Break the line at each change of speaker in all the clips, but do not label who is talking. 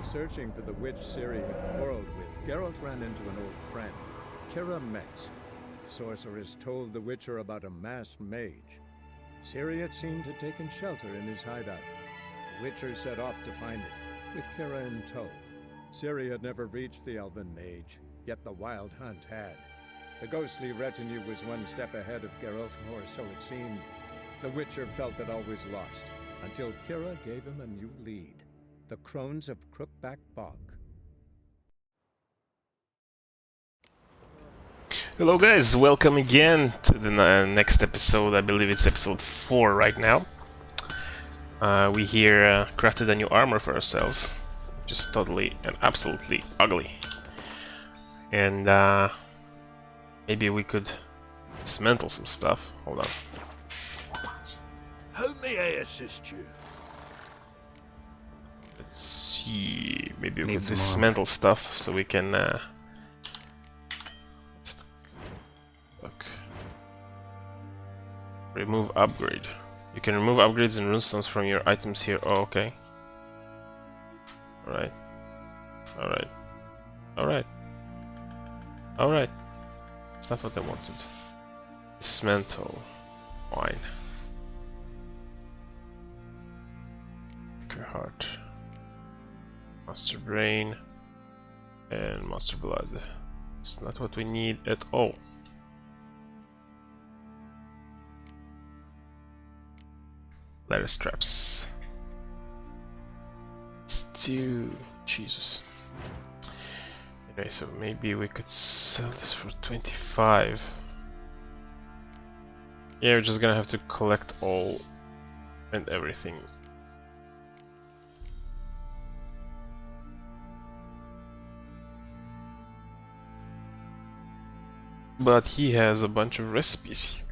searching for the witch Ciri had quarreled with, Geralt ran into an old friend, Keira Metz. Sorceress told the Witcher about a masked mage. Ciri had seemed to taken shelter in his hideout. The Witcher set off to find it, with Keira in tow. Ciri had never reached the elven mage, yet the wild hunt had. The ghostly retinue was one step ahead of Geralt, or so it seemed. The Witcher felt that all was lost, until Keira gave him a new lead. The Crones of Crookback Bog.
Hello guys, welcome again to the next episode. I believe it's episode 4 right now. We here crafted a new armor for ourselves, just totally and absolutely ugly. And maybe we could dismantle some stuff. Hold on.
How may I assist you?
Let's see. Maybe we
Need
could
some
dismantle stuff so we can. Look. Remove upgrade. You can remove upgrades and runestones from your items here. Oh, okay. Alright. Alright. Alright. Alright. That's not what I wanted. Dismantle. Fine. Heart. Monster Brain. And Monster Blood. It's not what we need at all. Leather straps. Let's do... Jesus. Anyway, so maybe we could sell this for 25. Yeah, we're just gonna have to collect all and everything. But he has a bunch of recipes here.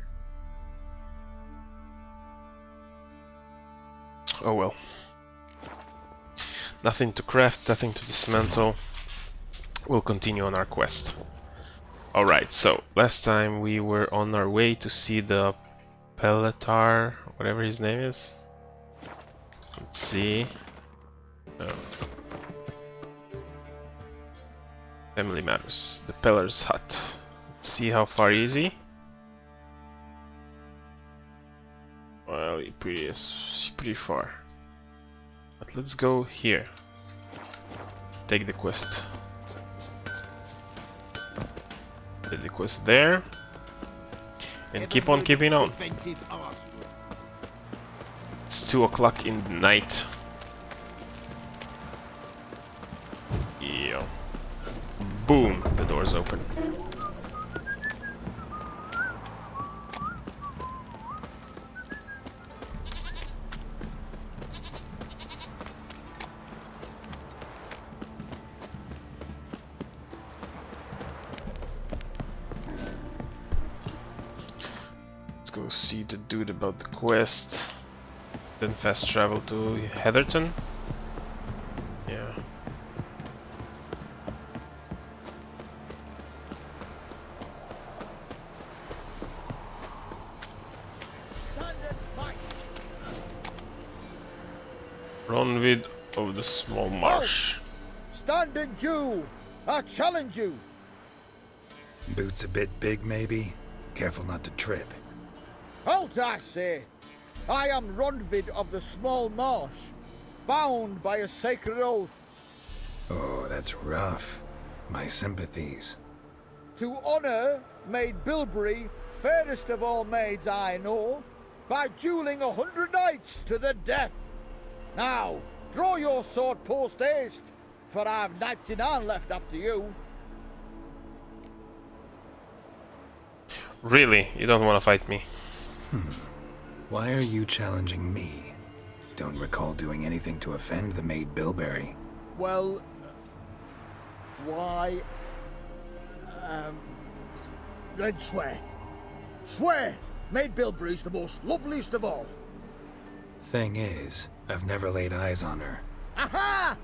Oh well. Nothing to craft, nothing to dismantle. We'll continue on our quest. Alright, so last time we were on our way to see the Peletar, whatever his name is. Let's see. Oh. Family Matters. The Pellar's Hut. Let's see how far is he. Well, he's pretty far. But let's go here. Take the quest. Take the quest there. And keep on keeping on. It's 2 o'clock in the night. Yeah. Boom! The door's open. Go see the dude about the quest, then fast travel to Heatherton. Yeah.
Stand and fight.
Ronvid of the Small Marsh.
Stand and duel. I challenge you.
Boots a bit big, maybe? Careful not to trip.
Halt, I say. I am Ronvid of the Small Marsh, bound by a sacred oath.
Oh, that's rough. My sympathies.
To honor Maid Bilberry, fairest of all maids I know, by dueling 100 knights to the death. Now, draw your sword post haste, for I've 99 left after you.
Really? You don't want to fight me?
Why are you challenging me? Don't recall doing anything to offend the Maid Bilberry.
Well, why? Then swear. Swear! Maid Bilberry's the most loveliest of all.
Thing is, I've never laid eyes on her.
Aha!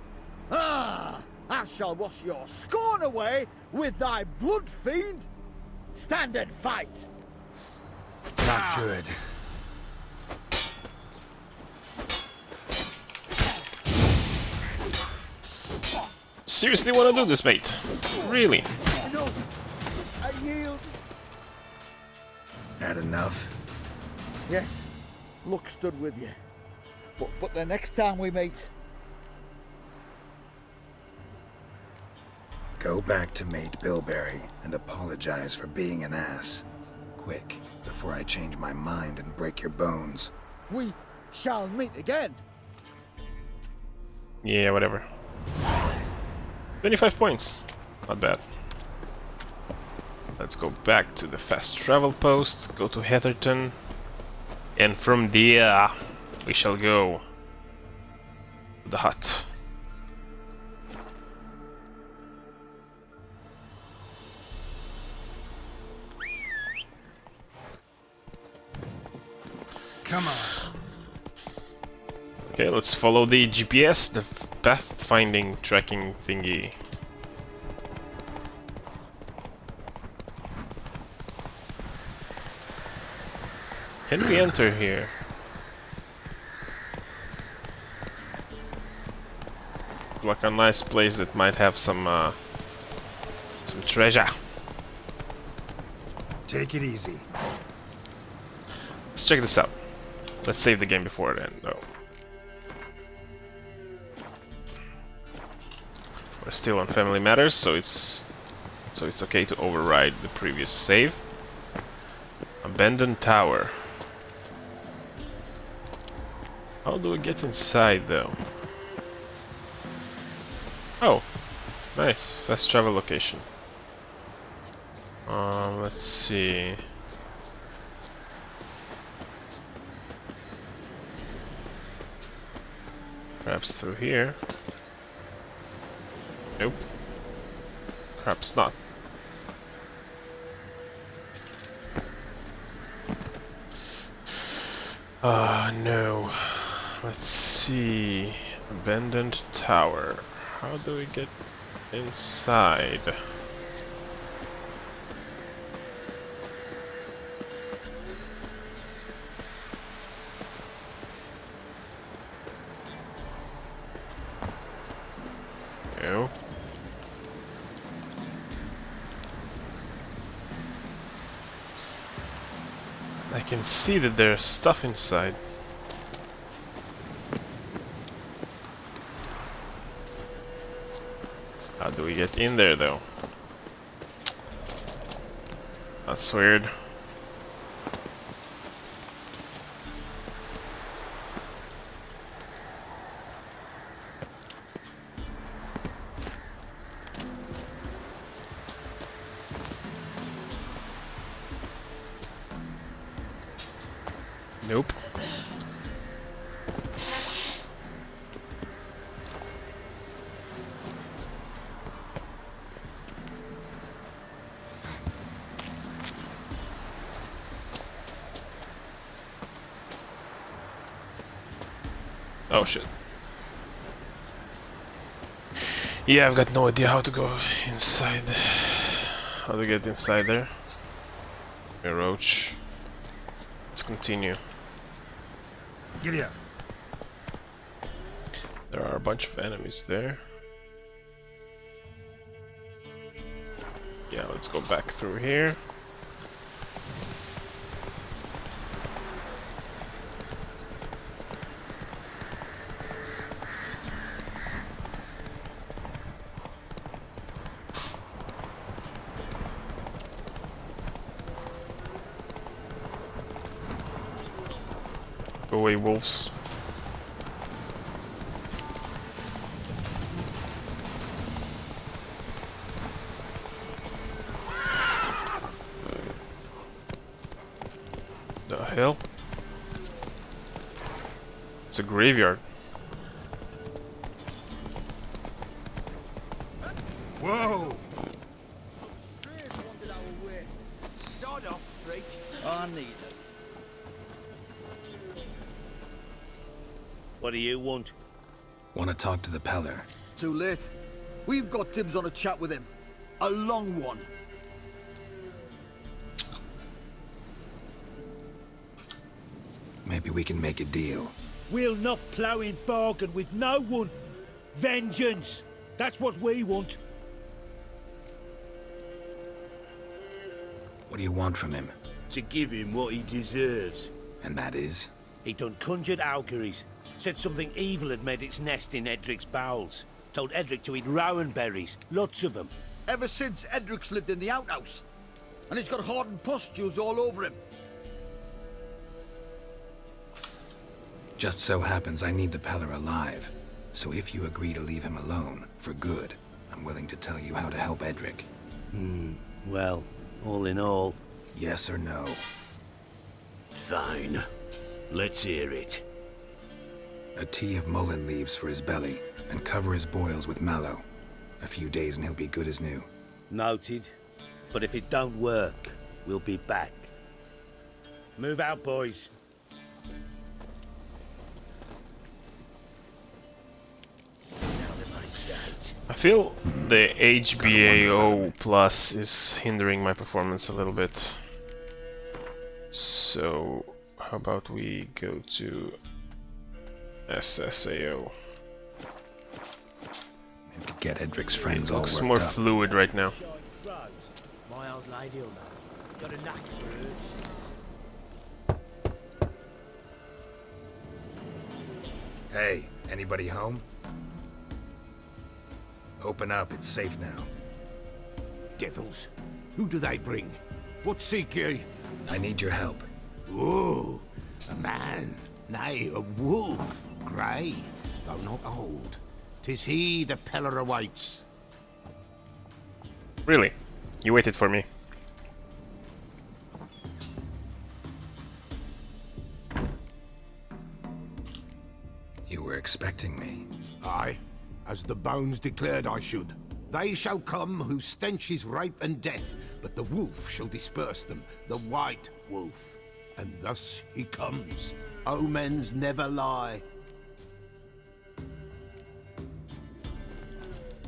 Ah! I shall wash your scorn away with thy blood, fiend! Stand and fight!
Not good.
seriously want to do this, mate? Really?
No, I yield.
Had enough?
Yes, luck stood with you. But the next time we meet,
Go back to Mate Bilberry and apologize for being an ass. Quick, before I change my mind and break your bones.
we shall meet again.
Yeah, whatever. 25 points. Not bad. Let's go back to the fast travel post, go to Heatherton, and from there we shall go to the hut.
Come on.
Okay, let's follow the GPS, the pathfinding tracking thingy. Can we enter here? Like a nice place that might have some treasure.
Take it easy.
Let's check this out. Let's save the game before then, though. We're still on Family Matters, so it's okay to override the previous save. Abandoned tower. How do we get inside, though? Oh, nice, fast travel location. Let's see. Perhaps through here. Nope. Perhaps not. No. Let's see. Abandoned tower. How do we get inside? No. I can see that there's stuff inside. How do we get in there, though? That's weird. Nope. Oh shit. Yeah, I've got no idea how to go inside. How to get inside there. A roach. Let's continue.
Giddy up.
There are a bunch of enemies there. Yeah, let's go back through here. Go away, wolves. The hell? It's a graveyard.
Whoa!
Some strays wandered our way. Sod off, freak. I need it.
What do you want?
Want to talk to the Peller?
Too late. We've got dibs on a chat with him. A long one.
Maybe we can make a deal.
We'll not plough in bargain with no one. Vengeance! That's what we want.
What do you want from him?
To give him what he deserves.
And that is?
He done conjured auguries. Said something evil had made its nest in Edric's bowels. Told Edric to eat rowan berries, lots of them.
Ever since Edric's lived in the outhouse. And he's got hardened pustules all over him.
Just so happens I need the Peller alive. So if you agree to leave him alone, for good, I'm willing to tell you how to help Edric.
Well, all in all...
Yes or no?
Fine. Let's hear it.
A tea of mullein leaves for his belly, and cover his boils with mallow. A few days and he'll be good as new.
Noted. But if it don't work, we'll be back. Move out, boys.
I feel the HBAO plus is hindering my performance a little bit. So how about we go to SSAO?
We could get Edric's
It
friends all
looks
worked
more
up.
fluid right now.
My old lady'll know. Got a knack for herbs.
Hey, anybody home? Open up, it's safe now.
Devils. Who do they bring? What seek ye?
I need your help.
Oh, a man. Nay, a wolf. Grey, though not old. 'Tis he the Peller awaits.
Really? You waited for me.
You were expecting me.
Aye, as the bones declared I should. They shall come whose stench is rape and death, but the wolf shall disperse them, the white wolf. And thus he comes. Omens never lie.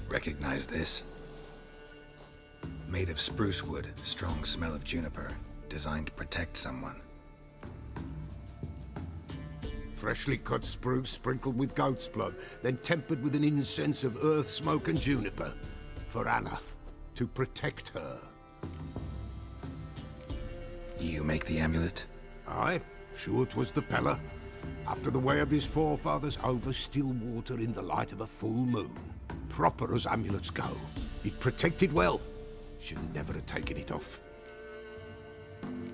Recognize this? Made of spruce wood, strong smell of juniper, designed to protect someone.
Freshly cut spruce sprinkled with goat's blood, then tempered with an incense of earth, smoke and juniper. For Anna, to protect her.
You make the amulet?
Aye, sure 'twas the Peller. After the way of his forefathers, over still water in the light of a full moon. Proper as amulets go. It protected well. Should never have taken it off.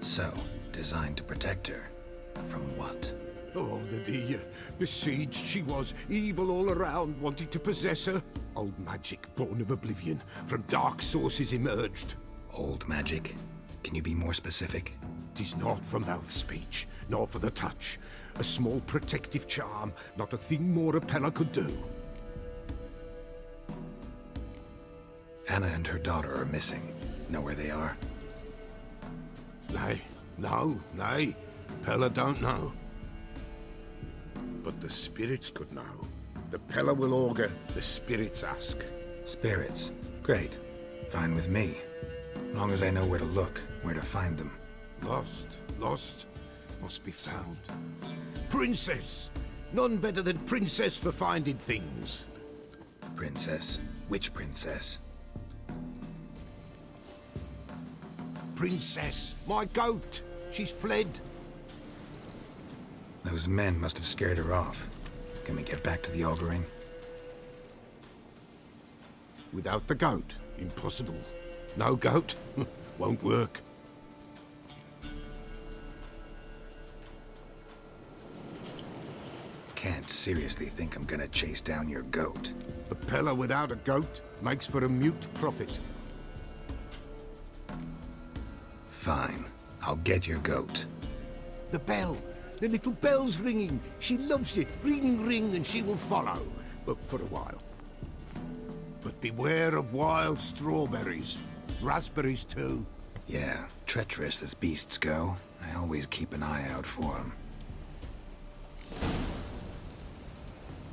So, designed to protect her. From what?
Oh, the dear. Besieged she was, evil all around, wanting to possess her. Old magic, born of oblivion, from dark sources emerged.
Old magic? Can you be more specific?
'Tis not for mouth speech, nor for the touch. A small protective charm, not a thing more a Peller could do.
Anna and her daughter are missing. Know where they are?
Nay, no, nay. Peller don't know. But the spirits could know. The Peller will augur, the spirits ask.
Spirits. Great. Fine with me. Long as I know where to look, where to find them.
Lost, must be found. Princess! None better than Princess for finding things.
Princess? Which princess?
Princess, my goat! She's fled.
Those men must have scared her off. Can we get back to the auguring?
Without the goat, impossible. No goat, won't work.
Can't seriously think I'm gonna chase down your goat.
A Peller without a goat makes for a mute prophet.
Fine. I'll get your goat.
The bell! The little bell's ringing. She loves it. Ring, ring, and she will follow. But for a while. But beware of wild strawberries. Raspberries, too.
Yeah, treacherous as beasts go. I always keep an eye out for them.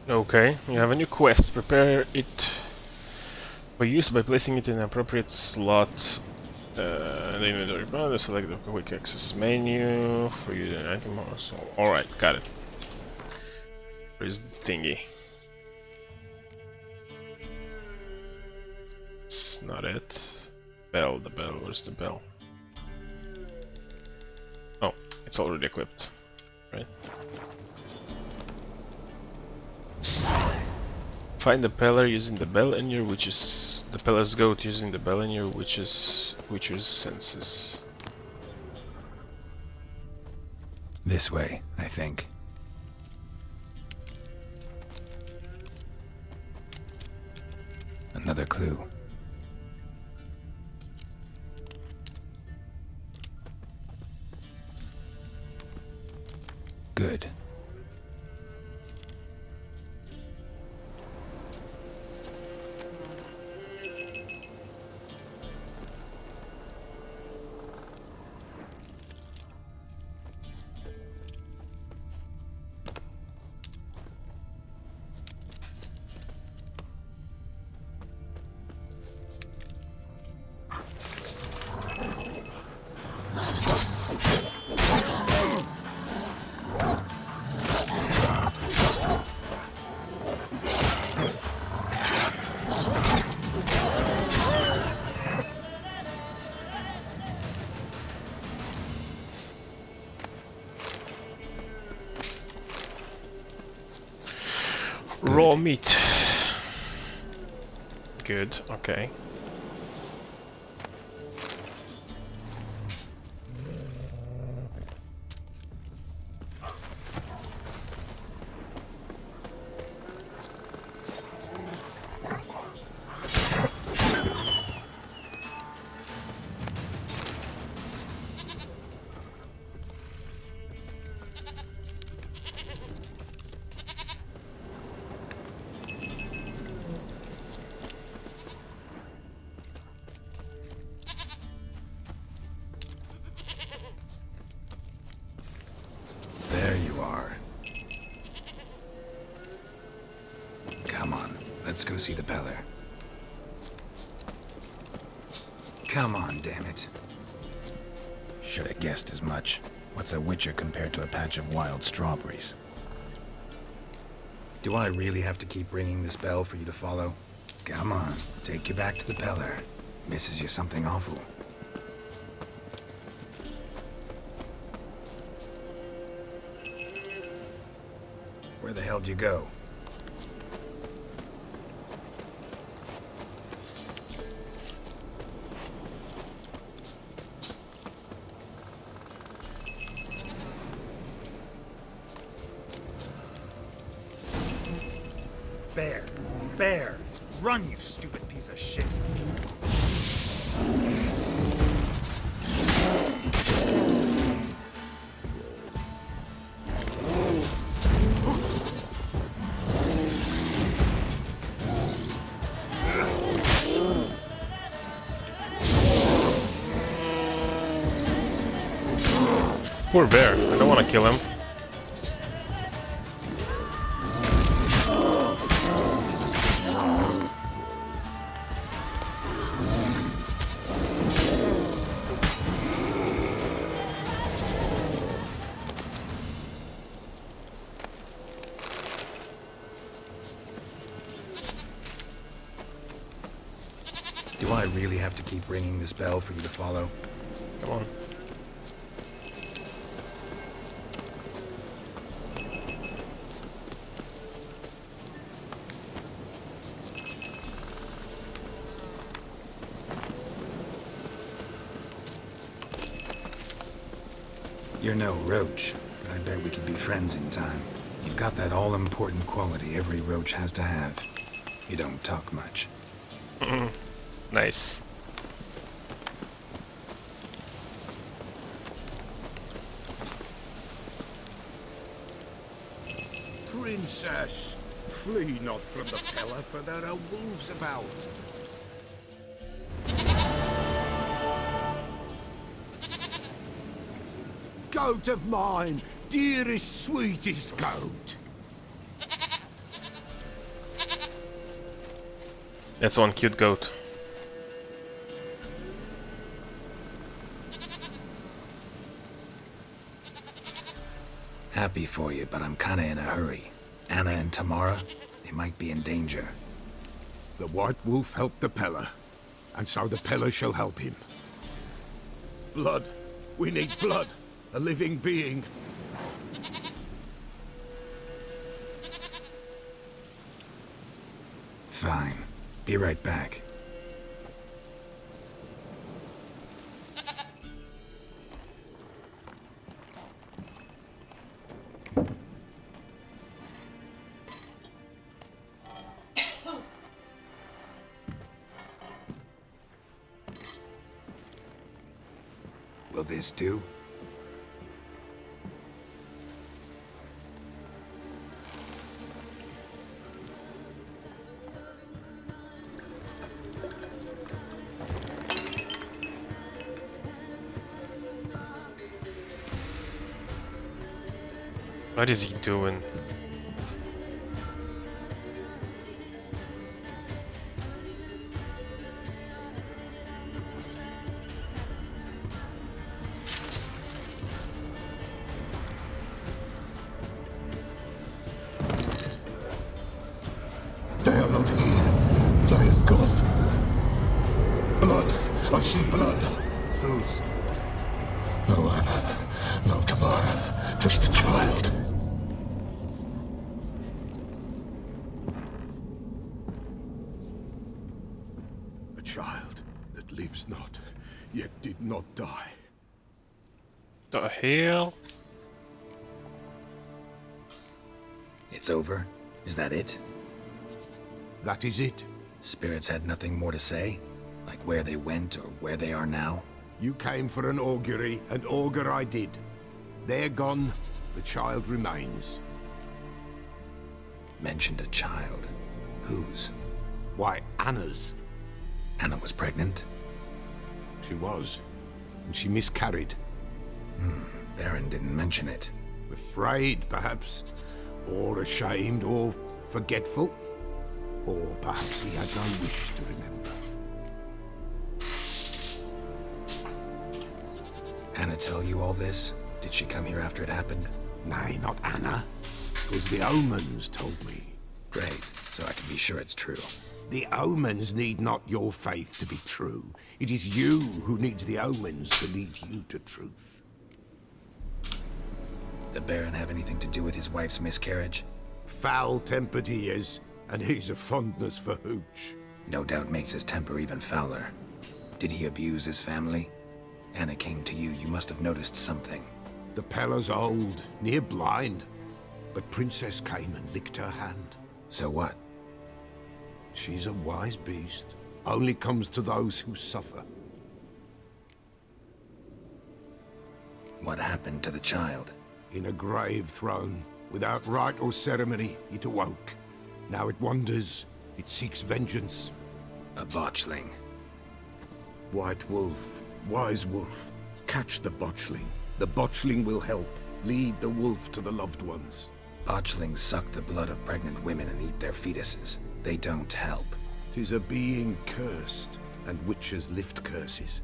Okay, you have a new quest. Prepare it for use by placing it in an appropriate slot. The inventory bar, select the quick access menu for you to item also. Alright, got it. Where's the thingy? That's not it. Bell, the bell, where's the bell? Oh, it's already equipped, right? Find the peller using the bell in your witch's... The peller's goat using the bell in your witch's senses.
This way, I think. Another clue. Good.
Raw meat. Good, okay.
There you are. Come on, let's go see the peller. Come on, damn it. Should have guessed as much. What's a witcher compared to a patch of wild strawberries? Do I really have to keep ringing this bell for you to follow? Come on, take you back to the peller. Misses you something awful. Where the hell do you go?
Bear! Bear! Run, you stupid piece of shit!
Poor bear, I don't want to kill him.
Do I really have to keep ringing this bell for you to follow?
Come on.
You're no roach, but I bet we could be friends in time. You've got that all-important quality every roach has to have. You don't talk much.
Nice.
Princess, flee not from the pillar, for there are wolves about. Goat of mine, dearest, sweetest goat.
That's one cute goat.
Happy for you, but I'm kinda in a hurry. Anna and Tamara, they might be in danger.
The White Wolf helped the pillar. and so the Peller shall help him. Blood. We need blood. A living being.
Fine. Be right back. Will this do?
What is he doing?
They are not here. They is gone. Blood. I see blood.
Whose?
No Anna. No Tamara. Just the child. A child that lives not, yet did not die.
The hell?
It's over? Is that it?
That is it.
Spirits had nothing more to say? Like where they went or where they are now?
You came for an augury, and augur I did. They're gone, the child remains.
Mentioned a child. Whose?
Why, Anna's.
Anna was pregnant?
She was, and she miscarried.
Baron didn't mention it.
Afraid, perhaps, or ashamed, or forgetful. Or perhaps he had no wish to remember.
Anna tell you all this? Did she come here after it happened?
Nay, not Anna. 'Twas the omens told me.
Great, so I can be sure it's true.
The omens need not your faith to be true. It is you who needs the omens to lead you to truth.
The Baron have anything to do with his wife's miscarriage?
Foul-tempered he is, and he's a fondness for hooch.
No doubt makes his temper even fouler. Did he abuse his family? Anna came to you, you must have noticed something.
The Peller's old, near blind, but Princess came and licked her hand.
So what?
She's a wise beast. Only comes to those who suffer.
What happened to the child?
In a grave thrown, without rite or ceremony, it awoke. Now it wanders, it seeks vengeance.
A botchling.
White wolf, wise wolf, catch the botchling. The botchling will help, lead the wolf to the loved ones.
Botchlings suck the blood of pregnant women and eat their fetuses. They don't help.
'Tis a being cursed, and witches lift curses.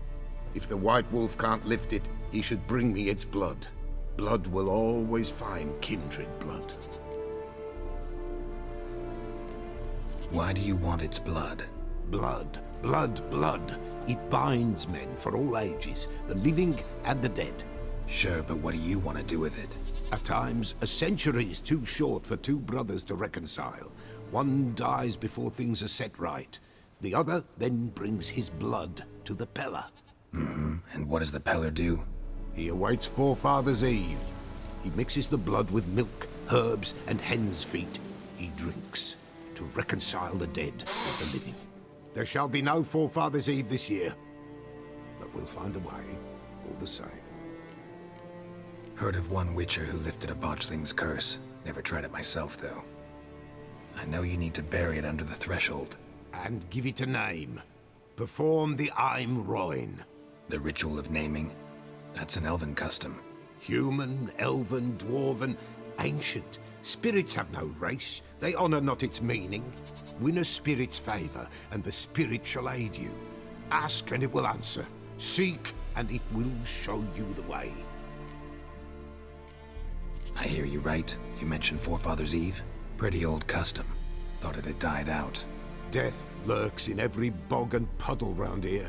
If the white wolf can't lift it, he should bring me its blood. Blood will always find kindred blood.
Why do you want its blood?
Blood, blood, blood. It binds men for all ages, the living and the dead.
Sure, but what do you want to do with it?
At times, a century is too short for two brothers to reconcile. One dies before things are set right. The other then brings his blood to the Peller.
And what does the Peller do?
He awaits Forefather's Eve. He mixes the blood with milk, herbs, and hen's feet. He drinks to reconcile the dead with the living. There shall be no Forefather's Eve this year, but we'll find a way, all the same.
Heard of one witcher who lifted a botchling's curse. Never tried it myself, though. I know you need to bury it under the threshold.
And give it a name. Perform the Aim Roin.
The ritual of naming? That's an elven custom.
Human, elven, dwarven, ancient. Spirits have no race. They honor not its meaning. Win a spirit's favor, and the spirit shall aid you. Ask, and it will answer. Seek, and it will show you the way.
I hear you right. You mentioned Forefather's Eve? Pretty old custom. Thought it had died out.
Death lurks in every bog and puddle round here.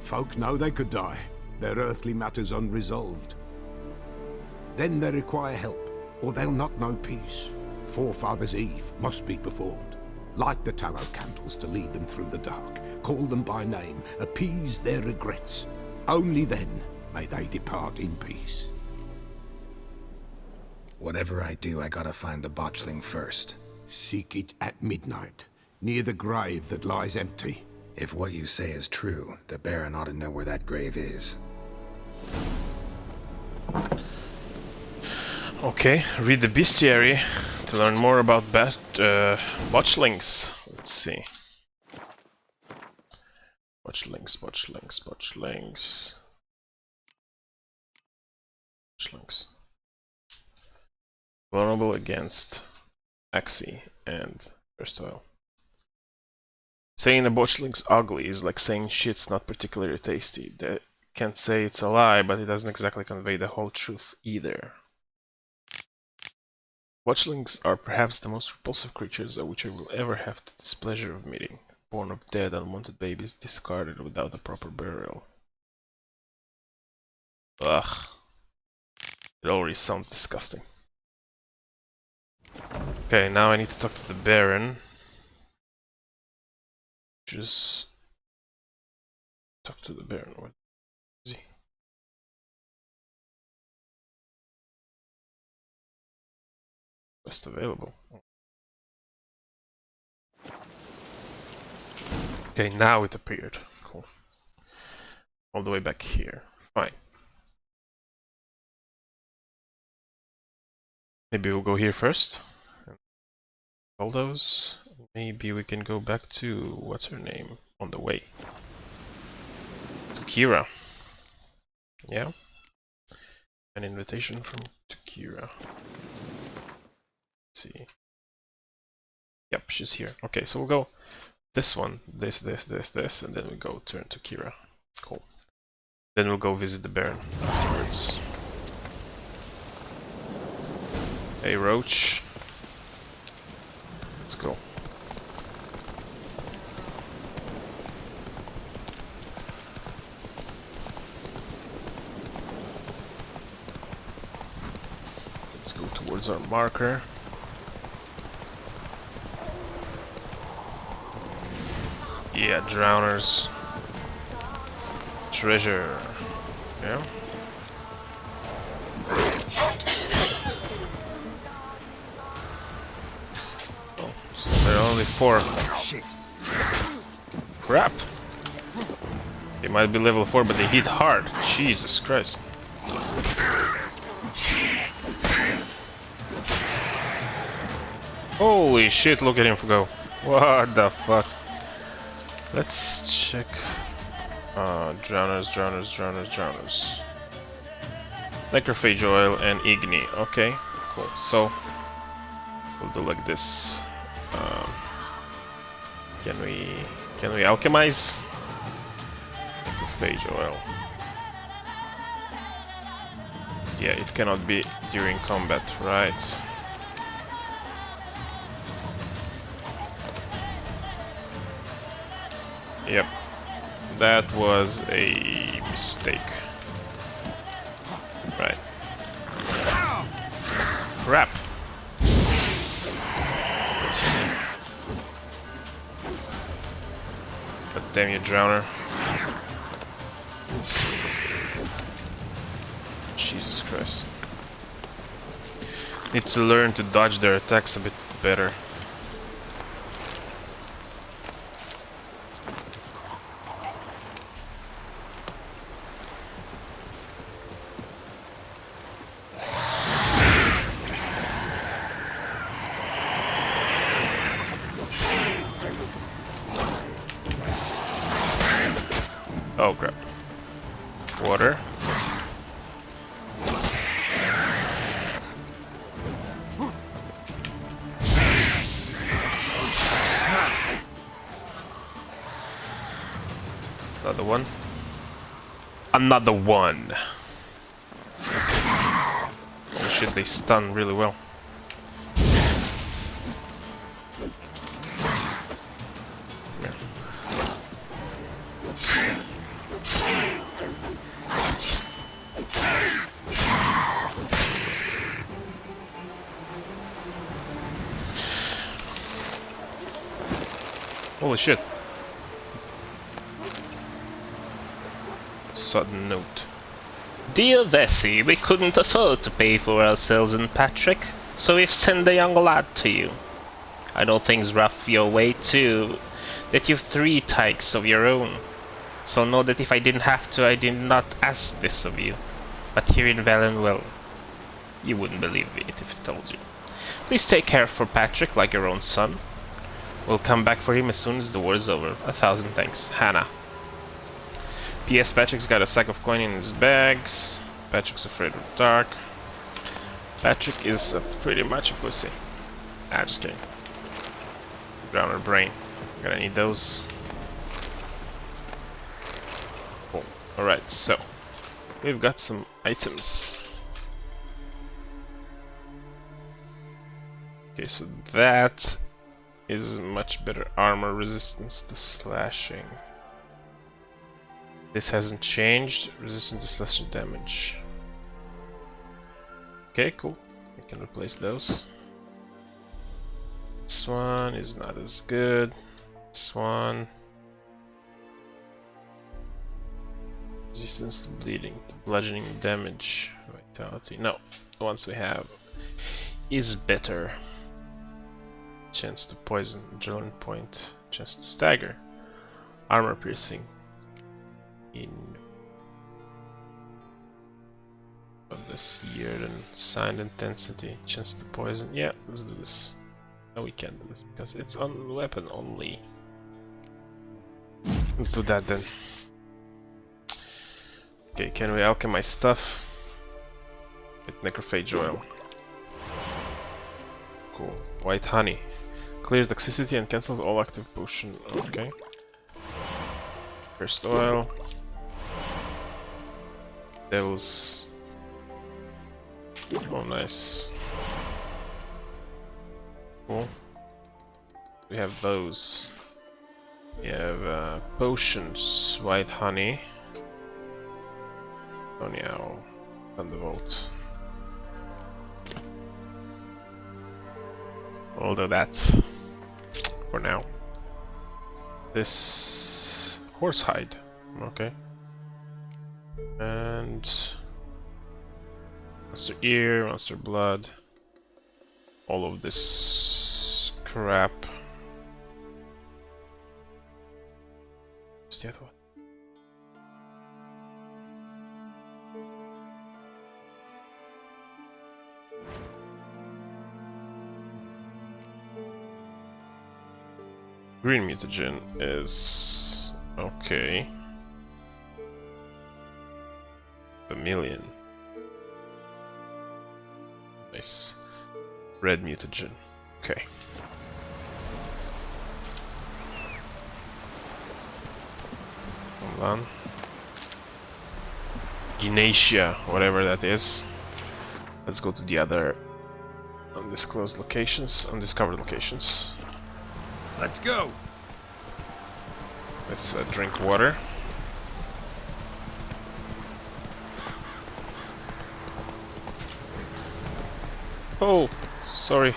Folk know they could die, their earthly matters unresolved. Then they require help, or they'll not know peace. Forefathers' Eve must be performed. Light the tallow candles to lead them through the dark. Call them by name, appease their regrets. Only then may they depart in peace.
Whatever I do, I gotta find the botchling first.
Seek it at midnight, near the grave that lies empty.
If what you say is true, the Baron ought to know where that grave is.
Okay, read the bestiary to learn more about botchlings. Let's see. Botchlings. Vulnerable against Axie and Erstwhile. Saying a botchling's ugly is like saying shit's not particularly tasty. They can't say it's a lie, but it doesn't exactly convey the whole truth either. Botchlings are perhaps the most repulsive creatures a witcher will ever have the displeasure of meeting, born of dead, unwanted babies discarded without a proper burial. Ugh. It already sounds disgusting. Okay, now I need to talk to the Baron. Just talk to the Baron. Where is he? Best available. Okay, now it appeared. Cool. All the way back here. Fine. Maybe we'll go here first. All those. Maybe we can go back to what's her name on the way. To Keira. Yeah. An invitation from Keira. Let's see. Yep, she's here. Okay, so we'll go this one, this, and then we go turn to Keira. Cool. Then we'll go visit the Baron afterwards. Hey, Roach. Let's go. Let's go towards our marker. Yeah, drowners. Treasure. Yeah. Oh, so there are only 4.
Shit.
Crap. They might be level 4, but they hit hard. Jesus Christ. Holy shit, look at him go. What the fuck? Let's check. Drowners. Necrophage oil and Igni. Okay, cool. So we'll do like this. Can we alchemize? Necrophage oil. Yeah, it cannot be during combat, right? Yep, that was a mistake. Right. Crap. God damn you, Drowner. Jesus Christ. Need to learn to dodge their attacks a bit better. Oh crap. Water. Another one. Another one. Oh shit, they stun really well. Holy shit. Sudden note. Dear Vesey, we couldn't afford to pay for ourselves and Patrick, so we've sent a young lad to you. I know things rough your way too, that you've 3 tykes of your own. So know that if I didn't have to, I did not ask this of you. But here in Valenwell, you wouldn't believe it if I told you. Please take care for Patrick like your own son. We'll come back for him as soon as the war is over. 1,000 thanks. Hannah. P.S. Patrick's got a sack of coin in his bags. Patrick's afraid of the dark. Patrick is pretty much a pussy. Ah, just kidding. Ground or brain. Gonna need those. Cool. Alright, so we've got some items. Okay, so that is much better armor resistance to slashing. This hasn't changed. Resistance to slashing damage. Okay, cool. We can replace those. This one is not as good. This one. Resistance to bleeding, to bludgeoning damage, vitality. No, the ones we have is better. Chance to poison, adrenaline point, chance to stagger, armor piercing. In of this year, then signed intensity, chance to poison. Yeah, let's do this. No, we can't do this because it's on weapon only. Let's do that then. Okay, can we alchemize stuff with necrophage oil? Cool. White honey. Clear toxicity and cancels all active potion. Okay. First oil. Devil's. Oh, nice. Cool. We have those. We have potions. White honey. Tony Owl. Thunderbolt. We'll do that for now. This horsehide, okay. And monster ear, monster blood, all of this crap. What's the other one? Green mutagen is okay. Vermilion. Nice. Red mutagen. Okay. Hold on. Ginacia, whatever that is. Let's go to the other undisclosed locations, undiscovered locations.
Let's go.
Let's drink water. Oh, sorry.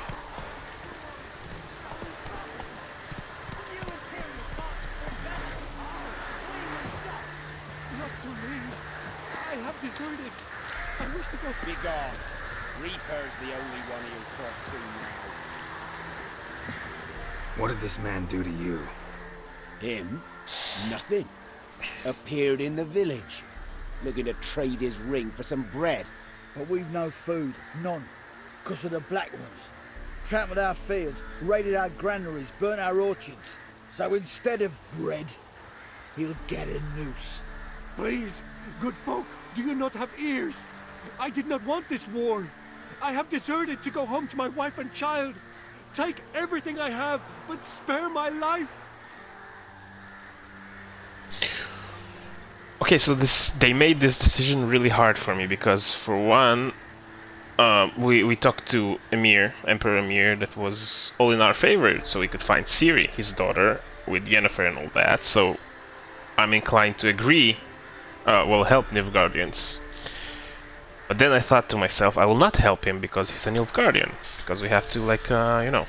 Not for me. I have deserted. I wish to go.
Be gone. Reaper's the only one he'll talk to now.
What did this man do to you?
Him? Nothing. Appeared in the village, looking to trade his ring for some bread.
But we've no food, none, because of the Black Ones. Trampled our fields, raided our granaries, burnt our orchards. So instead of bread, he'll get a noose.
Please, good folk, do you not have ears? I did not want this war. I have deserted to go home to my wife and child. Take everything I have, but spare my life.
Okay, so they made this decision really hard for me because, for one, we talked to Emperor Emir, that was all in our favor, so we could find Ciri, his daughter, with Yennefer and all that. So I'm inclined to agree. Will help Nilfgaardians. But then I thought to myself, I will not help him because he's a Nilfgaardian. Because we have to, like, you know,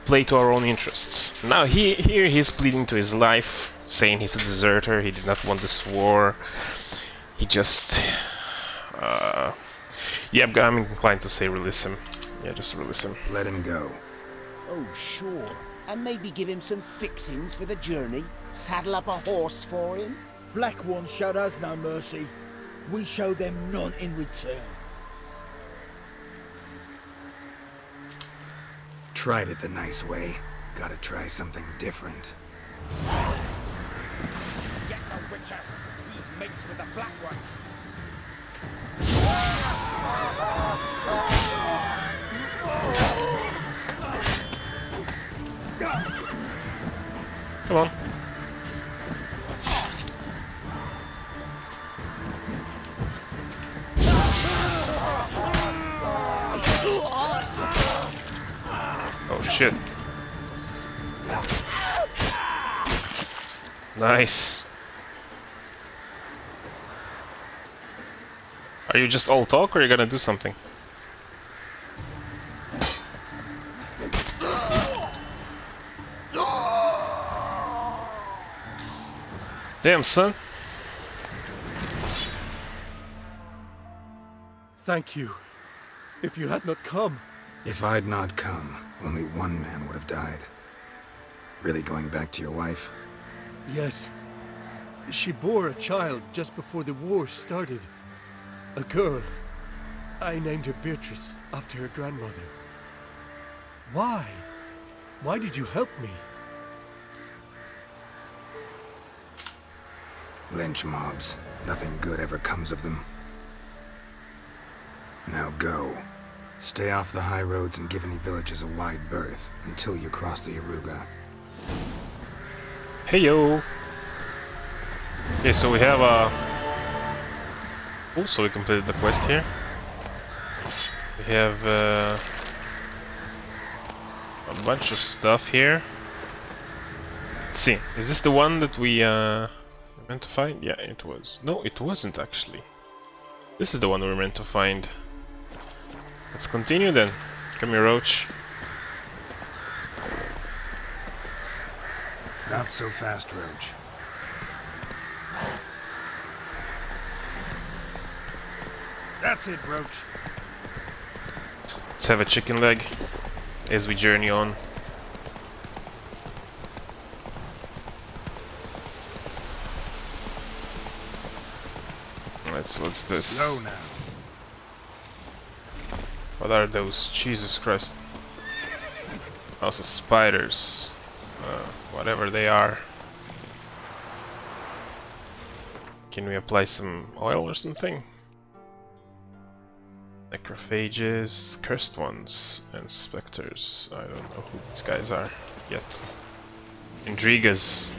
play to our own interests. Now here he's pleading to his life, saying he's a deserter, he did not want this war. He just... yeah, I'm inclined to say release him. Yeah, just release him.
Let him go.
Oh, sure. And maybe give him some fixings for the journey. Saddle up a horse for him.
Black Ones showed us no mercy. We show them none in return.
Tried it the nice way. Gotta try something different.
Get the Witcher. He's mates with the Black Ones.
Come on. Oh shit. Nice. Are you just all talk or are you gonna do something? Damn, son.
Thank you. If you had not come...
If I'd not come, only one man would have died. Really going back to your wife?
Yes. She bore a child just before the war started. A girl. I named her Beatrice, after her grandmother. Why? Why did you help me?
Lynch mobs. Nothing good ever comes of them. Now go. Stay off the high roads and give any villages a wide berth until you cross the Yaruga.
Hey yo. Okay, so we have oh, so we completed the quest here. We have a bunch of stuff here. Let's see. Is this the one that we meant to find? Yeah, it was. No, it wasn't actually. This is the one we were meant to find. Let's continue then. Come here, Roach.
Not so fast, Roach.
That's it, Roach.
Let's have a chicken leg as we journey on. What's this?
Slow now.
What are those? Jesus Christ. Also spiders. Whatever they are. Can we apply some oil or something? Necrophages, cursed ones, and specters. I don't know who these guys are yet. Intrigas.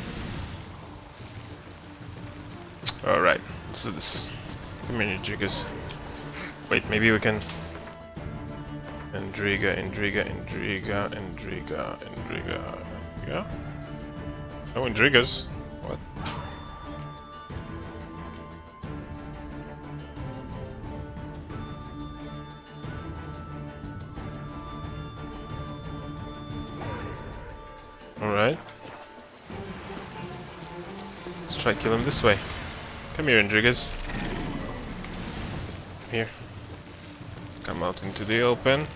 Alright, let's do this. Come here, Intrigas. Wait, maybe we can... Indriga. Oh, Indrigas. What? Alright. Let's try to kill him this way. Come here, Indrigas. Here. Come out into the open.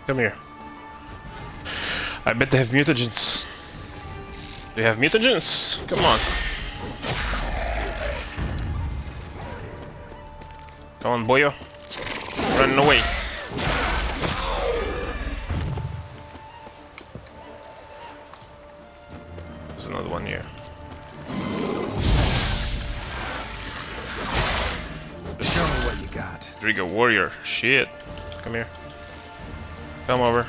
Come here. I bet they have mutagens. Do you have mutagens? Come on. Come on, boyo. Running away. There's another one here.
Show me what you got.
Driga warrior. Shit. Come here. Come over.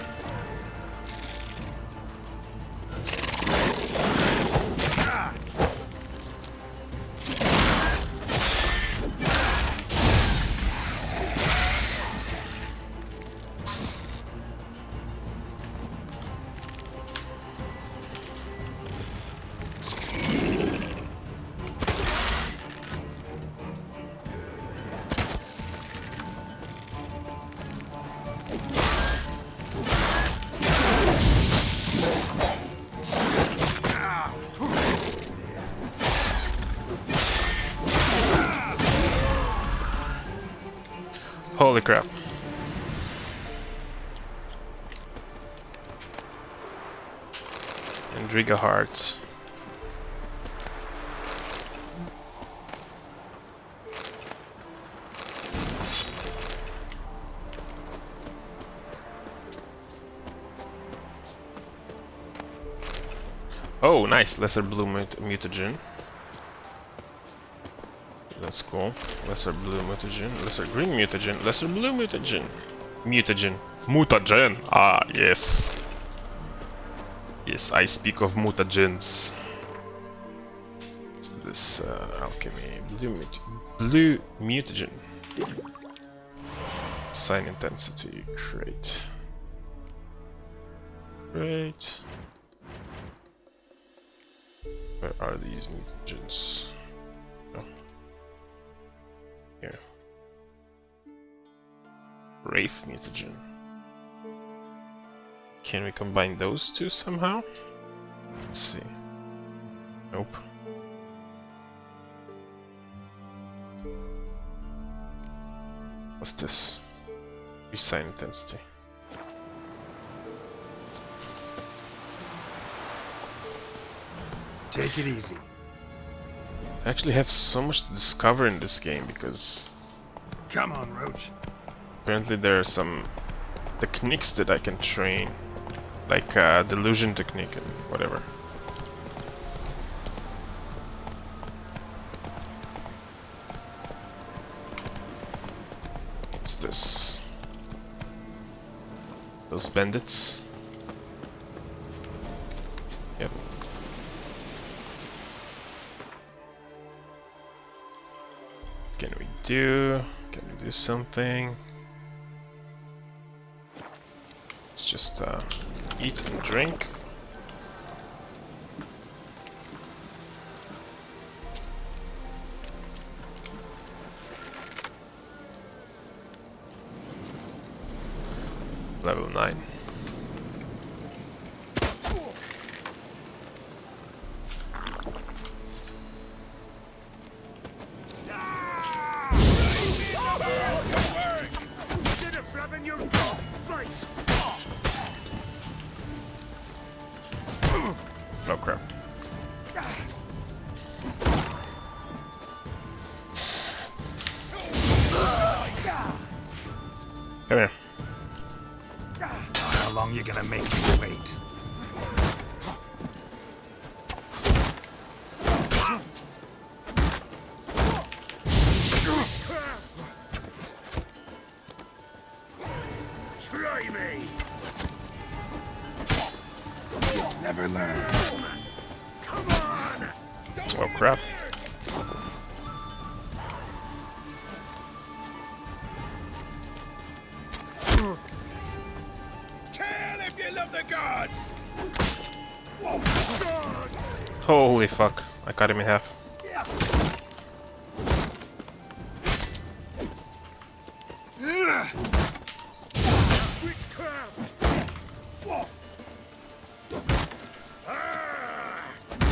Holy crap. And Driga hearts. Oh, nice. Lesser blue mutagen. That's cool. Lesser blue mutagen. Lesser green mutagen. Lesser blue mutagen. Mutagen. Mutagen! Ah, yes. Yes, I speak of mutagens. Let's do this alchemy. Blue mutagen. Sign intensity. Great. Great. Where are these mutagens? Oh. Here. Wraith mutagen. Can we combine those two somehow? Let's see. Nope. What's this? Resign intensity.
Take it easy.
I actually have so much to discover in this game because
Come on, Roach.
apparently there are some techniques that I can train, like delusion technique and whatever. What's this? Those bandits? Yep. Can we do something? Let's just eat and drink. Level 9. Oh crap. Come here.
How long you gonna make me wait?
Try me!
You'll never learn.
Come on!
Oh crap.
Kill if you love the gods!
Holy fuck. I cut him in half.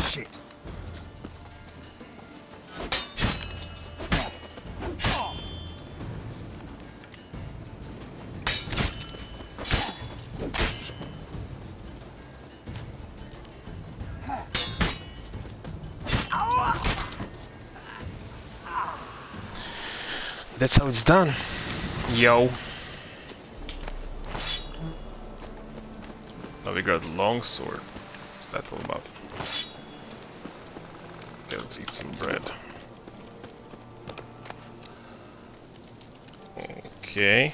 Shit.
That's how it's done. Yo. Now we got longsword. What's that all about? Okay, let's eat some bread. Okay.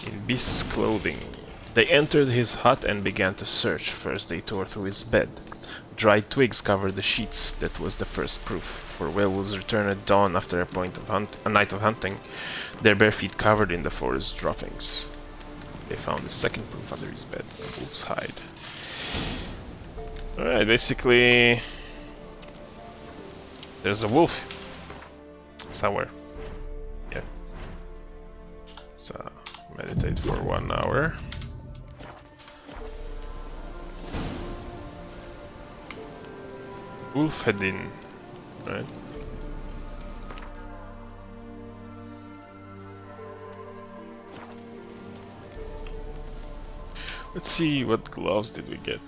In Beast's clothing. They entered his hut and began to search. First they tore through his bed. Dried twigs covered the sheets. That was the first proof. For werewolves return at dawn after a night of hunting, their bare feet covered in the forest droppings. They found the second proof under his bed, a wolf's hide. Alright, basically... there's a wolf somewhere. Yeah. So, meditate for 1 hour. Wolf head in, right? Let's see what gloves did we get.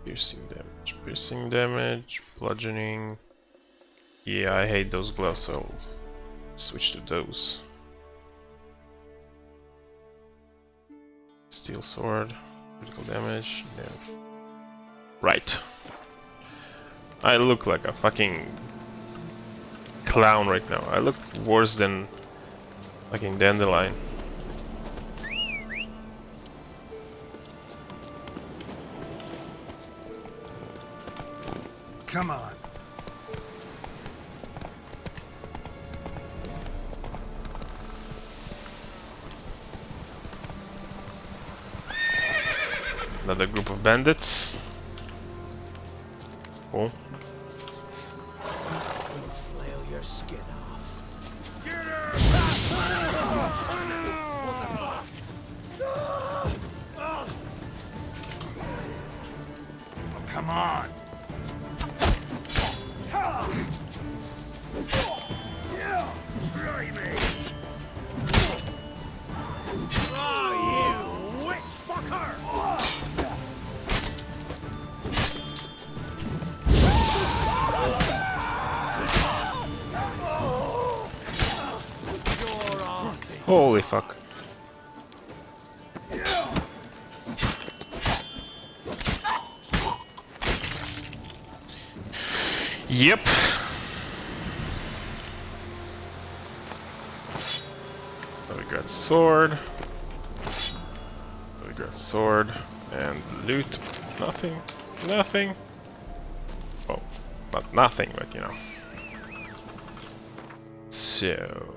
Piercing damage, bludgeoning. Yeah, I hate those gloves, so I'll switch to those. Steel sword, critical damage, no. Right. I look like a fucking clown right now. I look worse than fucking Dandelion.
Come on.
Another group of bandits. Cool.
We'll flail your skin off.
Oh, come on. Try me. Oh, you witch fucker!
Holy fuck. Yep. So we got sword. We got sword and loot. Nothing. Nothing. Oh, not nothing, but you know. So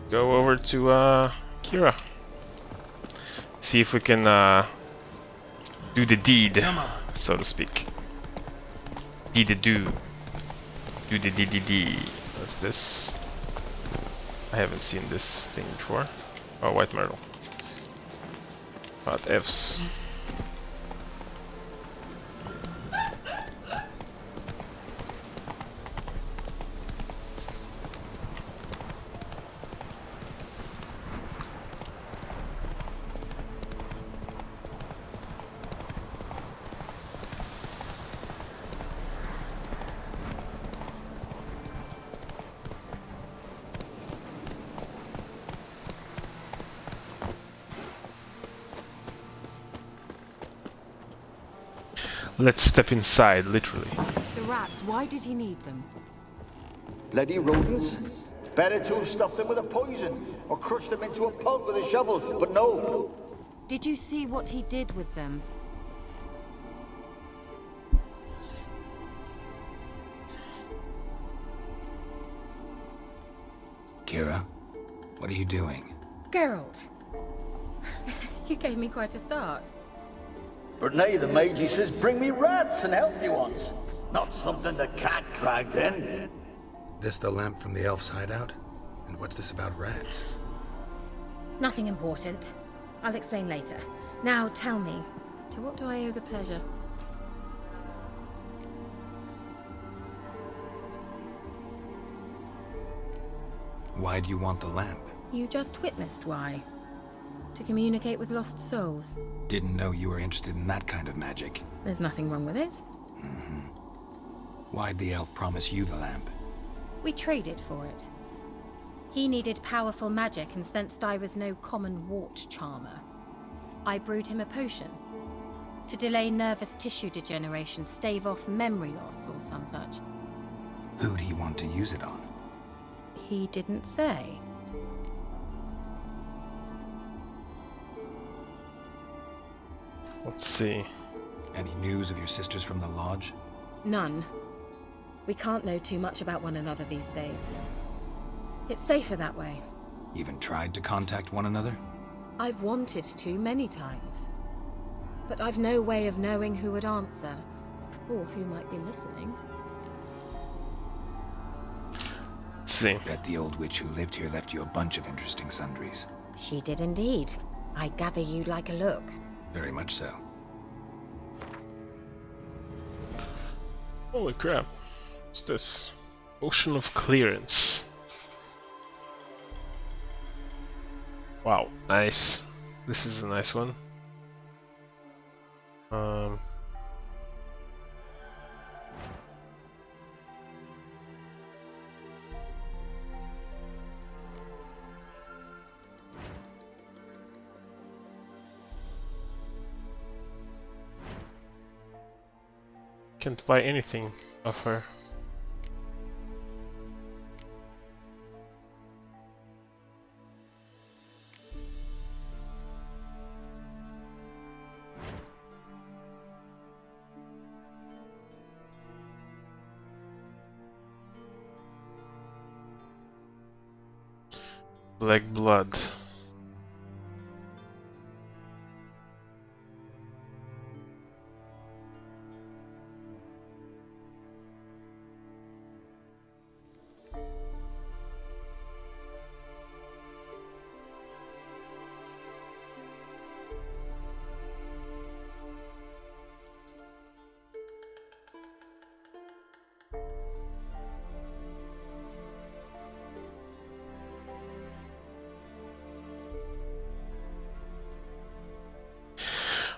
go over to Keira. See if we can do the deed, so to speak. Do the deed. What's this? I haven't seen this thing before. Oh, white myrtle. But F's. Let's step inside, literally.
The rats, why did he need them?
Bloody rodents. Better to have stuffed them with a poison or crushed them into a pulp with a shovel, but no.
Did you see what he did with them?
Keira, what are you doing?
Geralt. You gave me quite a start.
But nay, the mage, he says, bring me rats and healthy ones. Not something the cat dragged in.
This the lamp from the elf's hideout? And what's this about rats?
Nothing important. I'll explain later. Now tell me, to what do I owe the pleasure?
Why do you want the lamp?
You just witnessed why. To communicate with lost souls.
Didn't know you were interested in that kind of magic.
There's nothing wrong with it.
Why'd the elf promise you the lamp?
We traded for it. He needed powerful magic and sensed I was no common wart charmer. I brewed him a potion. To delay nervous tissue degeneration, stave off memory loss or some such.
Who'd he want to use it on?
He didn't say.
Let's see.
Any news of your sisters from the lodge?
None. We can't know too much about one another these days. It's safer that way.
Even tried to contact one another?
I've wanted to many times. But I've no way of knowing who would answer, or who might be listening.
Let's see.
Bet the old witch who lived here left you a bunch of interesting sundries.
She did indeed. I gather you'd like a look.
Very much so.
Holy crap. What's this? Ocean of Clearance. Wow, nice. This is a nice one. Can't buy anything of her. Black blood.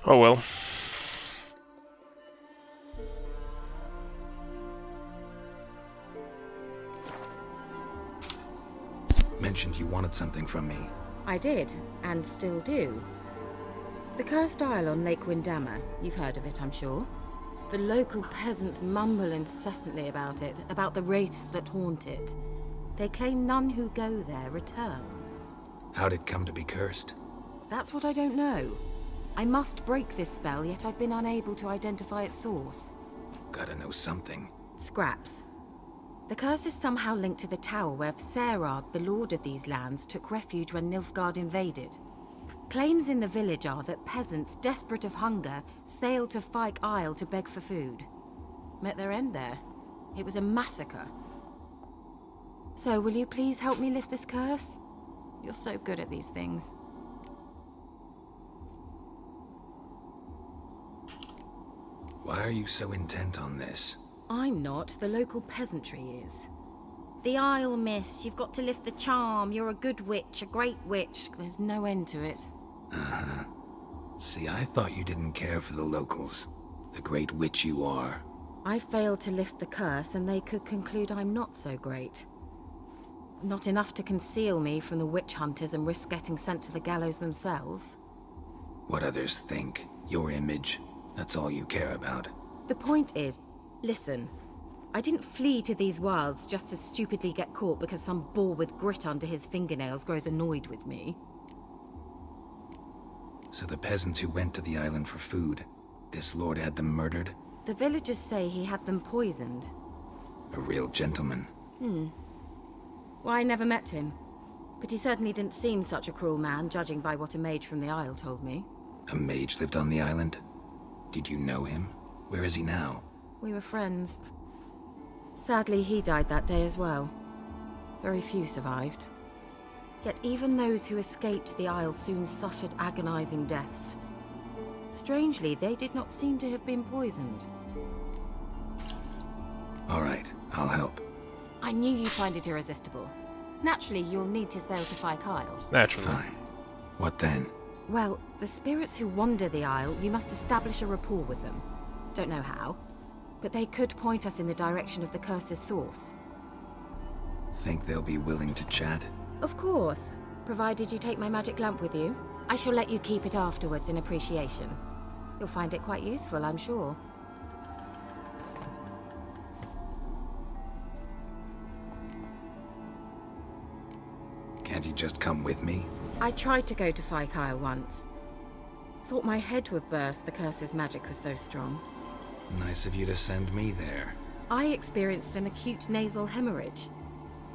Oh well.
Mentioned you wanted something from me.
I did, and still do. The cursed isle on Lake Windammer, you've heard of it, I'm sure. The local peasants mumble incessantly about it, about the wraiths that haunt it. They claim none who go there return.
How'd it come to be cursed?
That's what I don't know. I must break this spell, yet I've been unable to identify its source.
Gotta know something.
Scraps. The curse is somehow linked to the tower where Serard, the lord of these lands, took refuge when Nilfgaard invaded. Claims in the village are that peasants, desperate of hunger, sailed to Fyke Isle to beg for food. Met their end there. It was a massacre. So, will you please help me lift this curse? You're so good at these things.
Why are you so intent on this?
I'm not. The local peasantry is. The Isle, miss. You've got to lift the charm. You're a good witch, a great witch. There's no end to it.
Uh-huh. See, I thought you didn't care for the locals. The great witch you are.
I failed to lift the curse, and they could conclude I'm not so great. Not enough to conceal me from the witch hunters and risk getting sent to the gallows themselves.
What others think. Your image. That's all you care about.
The point is, listen. I didn't flee to these wilds just to stupidly get caught because some boar with grit under his fingernails grows annoyed with me.
So the peasants who went to the island for food, this lord had them murdered?
The villagers say he had them poisoned.
A real gentleman.
Well, I never met him. But he certainly didn't seem such a cruel man, judging by what a mage from the Isle told me.
A mage lived on the island? Did you know him? Where is he now?
We were friends. Sadly, he died that day as well. Very few survived. Yet even those who escaped the Isle soon suffered agonizing deaths. Strangely, they did not seem to have been poisoned.
All right, I'll help.
I knew you'd find it irresistible. Naturally, you'll need to sail to Fyke Isle.
Naturally.
Fine. What then?
Well, the spirits who wander the Isle, you must establish a rapport with them. Don't know how, but they could point us in the direction of the curse's source.
Think they'll be willing to chat?
Of course, provided you take my magic lamp with you. I shall let you keep it afterwards in appreciation. You'll find it quite useful, I'm sure.
Can't you just come with me?
I tried to go to Fyke Isle once. Thought my head would burst, the curse's magic was so strong.
Nice of you to send me there.
I experienced an acute nasal hemorrhage.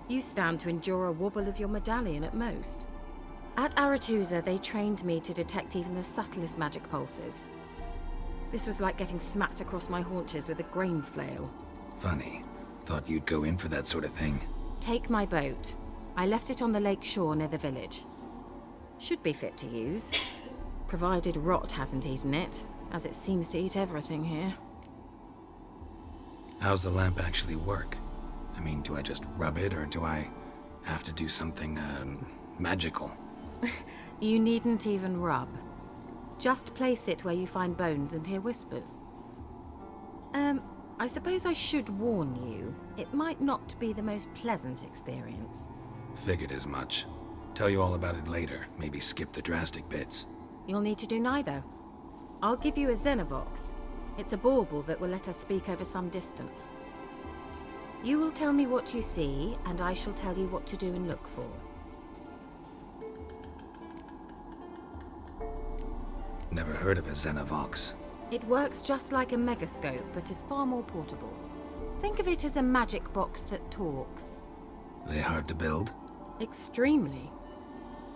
You stand to endure a wobble of your medallion at most. At Aretusa, they trained me to detect even the subtlest magic pulses. This was like getting smacked across my haunches with a grain flail.
Funny. Thought you'd go in for that sort of thing.
Take my boat. I left it on the lake shore near the village. Should be fit to use, provided rot hasn't eaten it, as it seems to eat everything here.
How's the lamp actually work? I mean, do I just rub it, or do I have to do something, magical?
You needn't even rub. Just place it where you find bones and hear whispers. I suppose I should warn you, it might not be the most pleasant experience.
Figured as much. Tell you all about it later, maybe skip the drastic bits.
You'll need to do neither. I'll give you a Xenovox. It's a bauble that will let us speak over some distance. You will tell me what you see, and I shall tell you what to do and look for.
Never heard of a Xenovox.
It works just like a megascope, but is far more portable. Think of it as a magic box that talks.
They hard to build?
Extremely.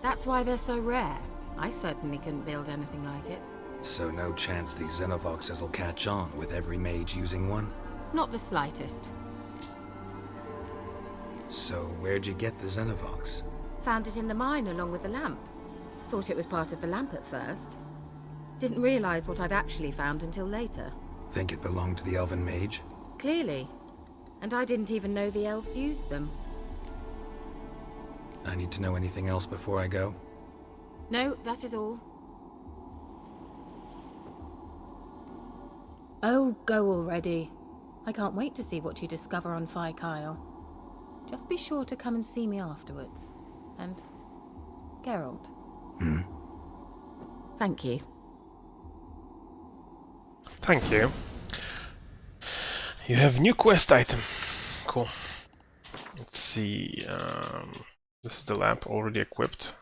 That's why they're so rare. I certainly couldn't build anything like it.
So no chance these Xenovoxes will catch on with every mage using one?
Not the slightest.
So where'd you get the Xenovox?
Found it in the mine along with the lamp. Thought it was part of the lamp at first. Didn't realize what I'd actually found until later.
Think it belonged to the elven mage?
Clearly. And I didn't even know the elves used them.
I need to know anything else before I go?
No, that is all. Oh, go already. I can't wait to see what you discover on Fyke Isle. Just be sure to come and see me afterwards. And Geralt. Thank you.
Thank you. You have new quest item. Cool. Let's see. This is the lamp already equipped.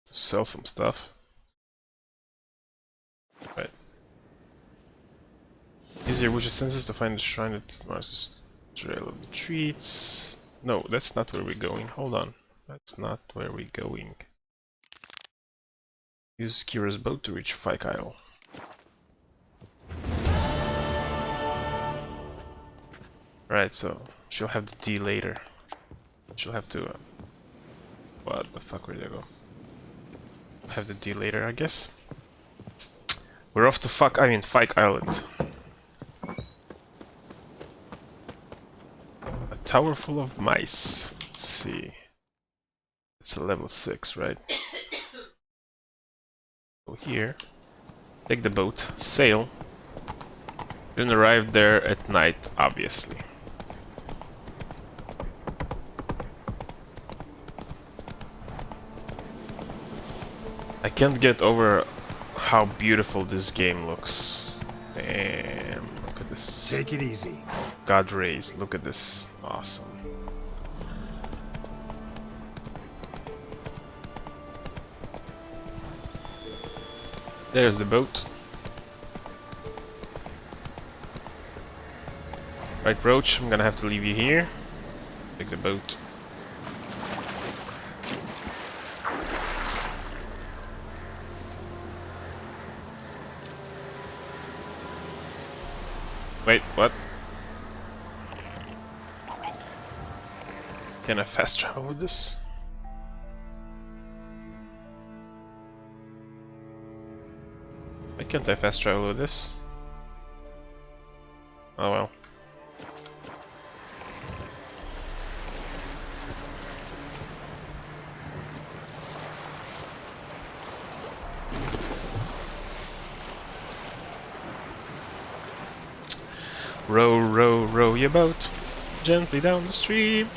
To sell some stuff. Right. Use your witch's senses to find the shrine that marks the trail of the treats. No, that's not where we're going. Hold on. That's not where we're going. Use Keira's boat to reach Fyke Isle. Right, so she'll have the D later. She'll have to. What the fuck? Where did I go? Have the D later, I guess. We're off to Fyke Island. A tower full of mice. Let's see. It's a level 6, right? Go here. Take the boat. Sail. Then arrive there at night, obviously. I can't get over how beautiful this game looks. Damn, look at this.
Take it easy.
God rays, look at this. Awesome. There's the boat. Right, Roach, I'm gonna have to leave you here. Take the boat. Wait, what? Can I fast travel with this? Why can't I fast travel with this? Oh well. Row, row, row your boat gently down the stream.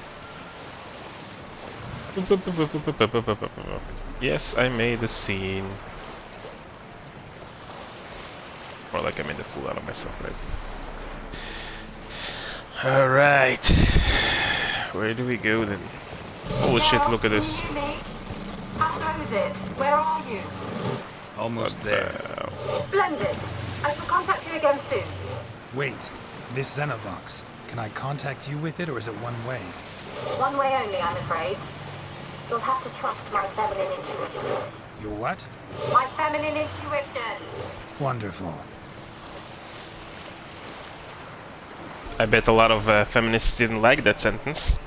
Yes, I made a scene. More like I made a fool out of myself, right? Alright. Where do we go then? Holy shit, look at this.
How goes it? Where are you?
Almost there.
Splendid. I shall contact you again soon.
Wait, this Xenovox. Can I contact you with it, or is it one way?
One way only, I'm afraid. You'll have to trust my feminine intuition.
Your what?
My feminine intuition.
Wonderful.
I bet a lot of feminists didn't like that sentence.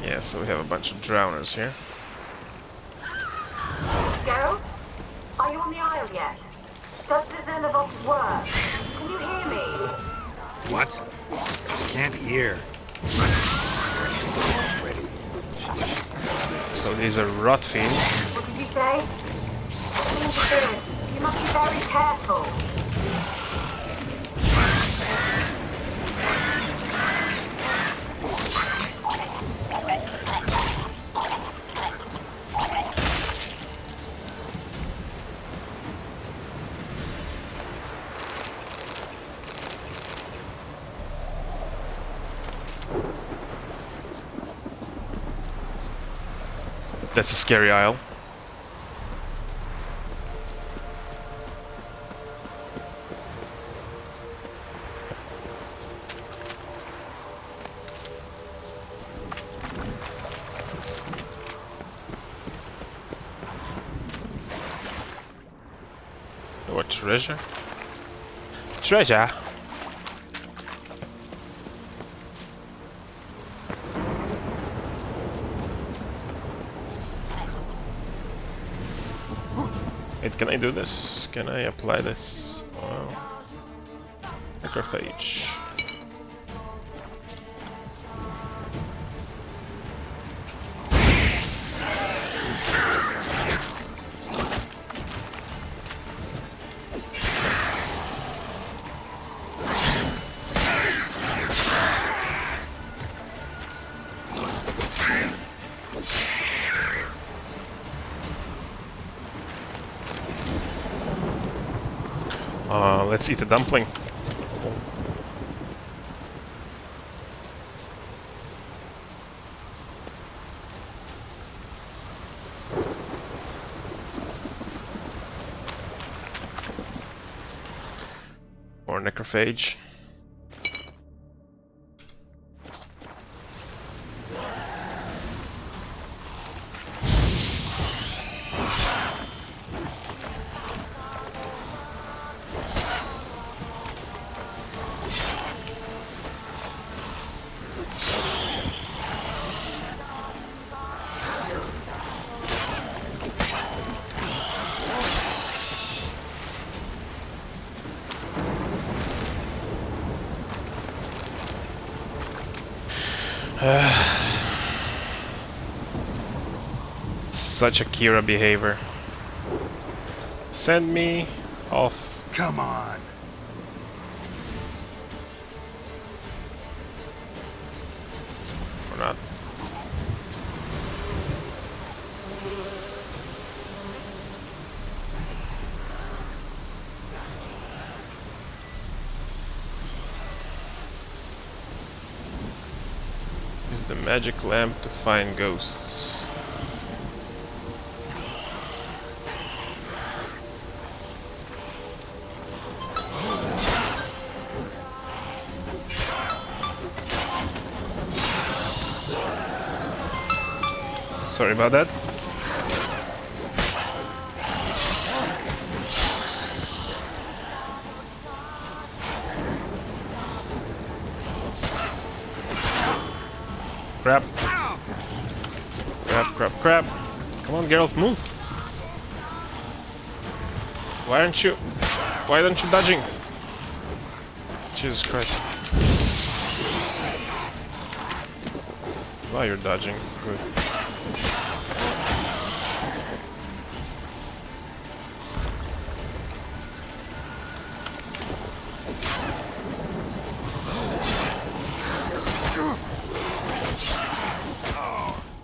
Yeah, so we have a bunch of drowners here.
Geralt? Are you on the Isle yet? Does the Xenovox work? Can you hear me?
What? Can't hear. Ready.
So these are rot fiends.
What did you say? Seems good. You must be very careful.
That's a scary isle. What treasure? Treasure? Wait, can I do this? Can I apply this? Oh. Necrophage. Let's eat a dumpling. More necrophage. Such a Keira behavior. Send me off.
Come on.
Or not. Use the magic lamp to find ghosts. Sorry about that. Crap. Crap, crap, crap. Come on, Geralt, move. Why aren't you dodging? Jesus Christ. Wow, you're dodging. Good.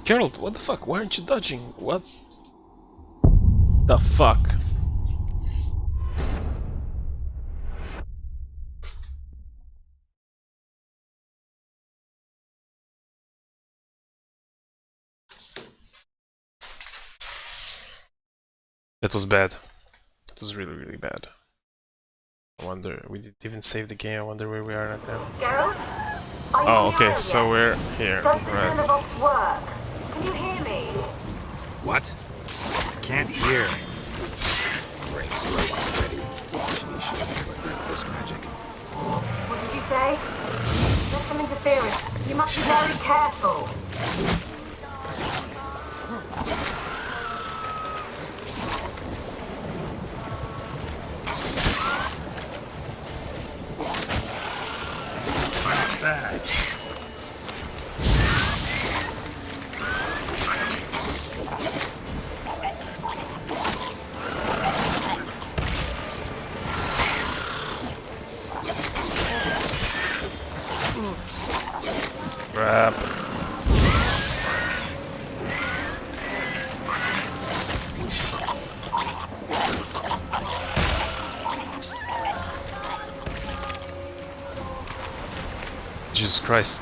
Geralt, what the fuck? Why aren't you dodging? What the fuck? That was bad. That was really, really bad. I wonder, we didn't even save the game. I wonder where we are right now.
Geralt? Are you
Oh,
in the
okay,
area
so
yet?
we're here.
Does the
Right.
Cinebox work? Can you hear me?
What? Can't hear. Great, slow already. She should prevent this magic.
What did you say? There's some interference. You must be very careful.
I'm back.
Crap. Jesus Christ.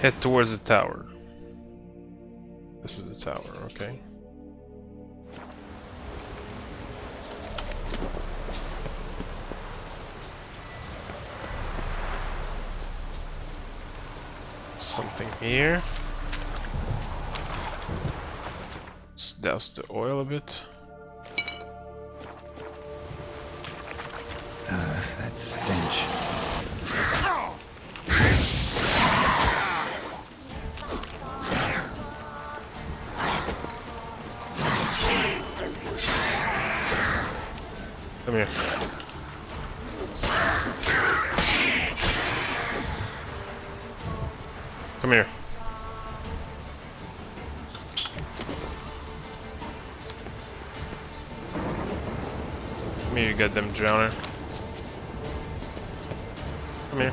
Head towards the tower. This is the tower, okay. Something here. Let's douse the oil a bit.
That stench.
Come here. Come here. Come here, you goddamn drowner. Come here.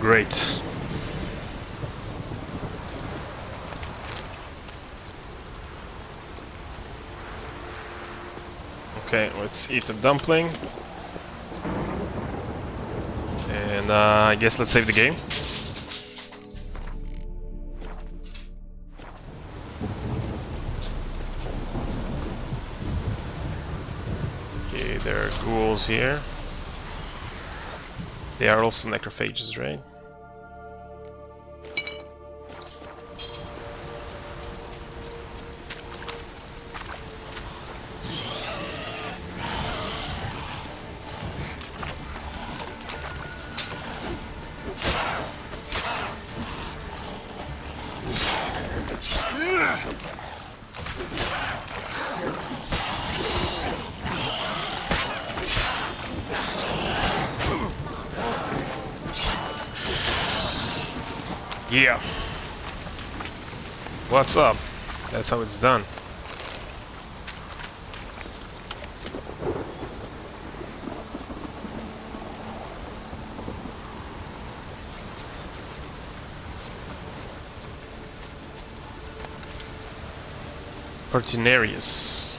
Great. Okay, let's eat the dumpling. And I guess let's save the game. Okay, there are ghouls here. They are also necrophages, right? Yeah. What's up? That's how it's done. Cortinarius.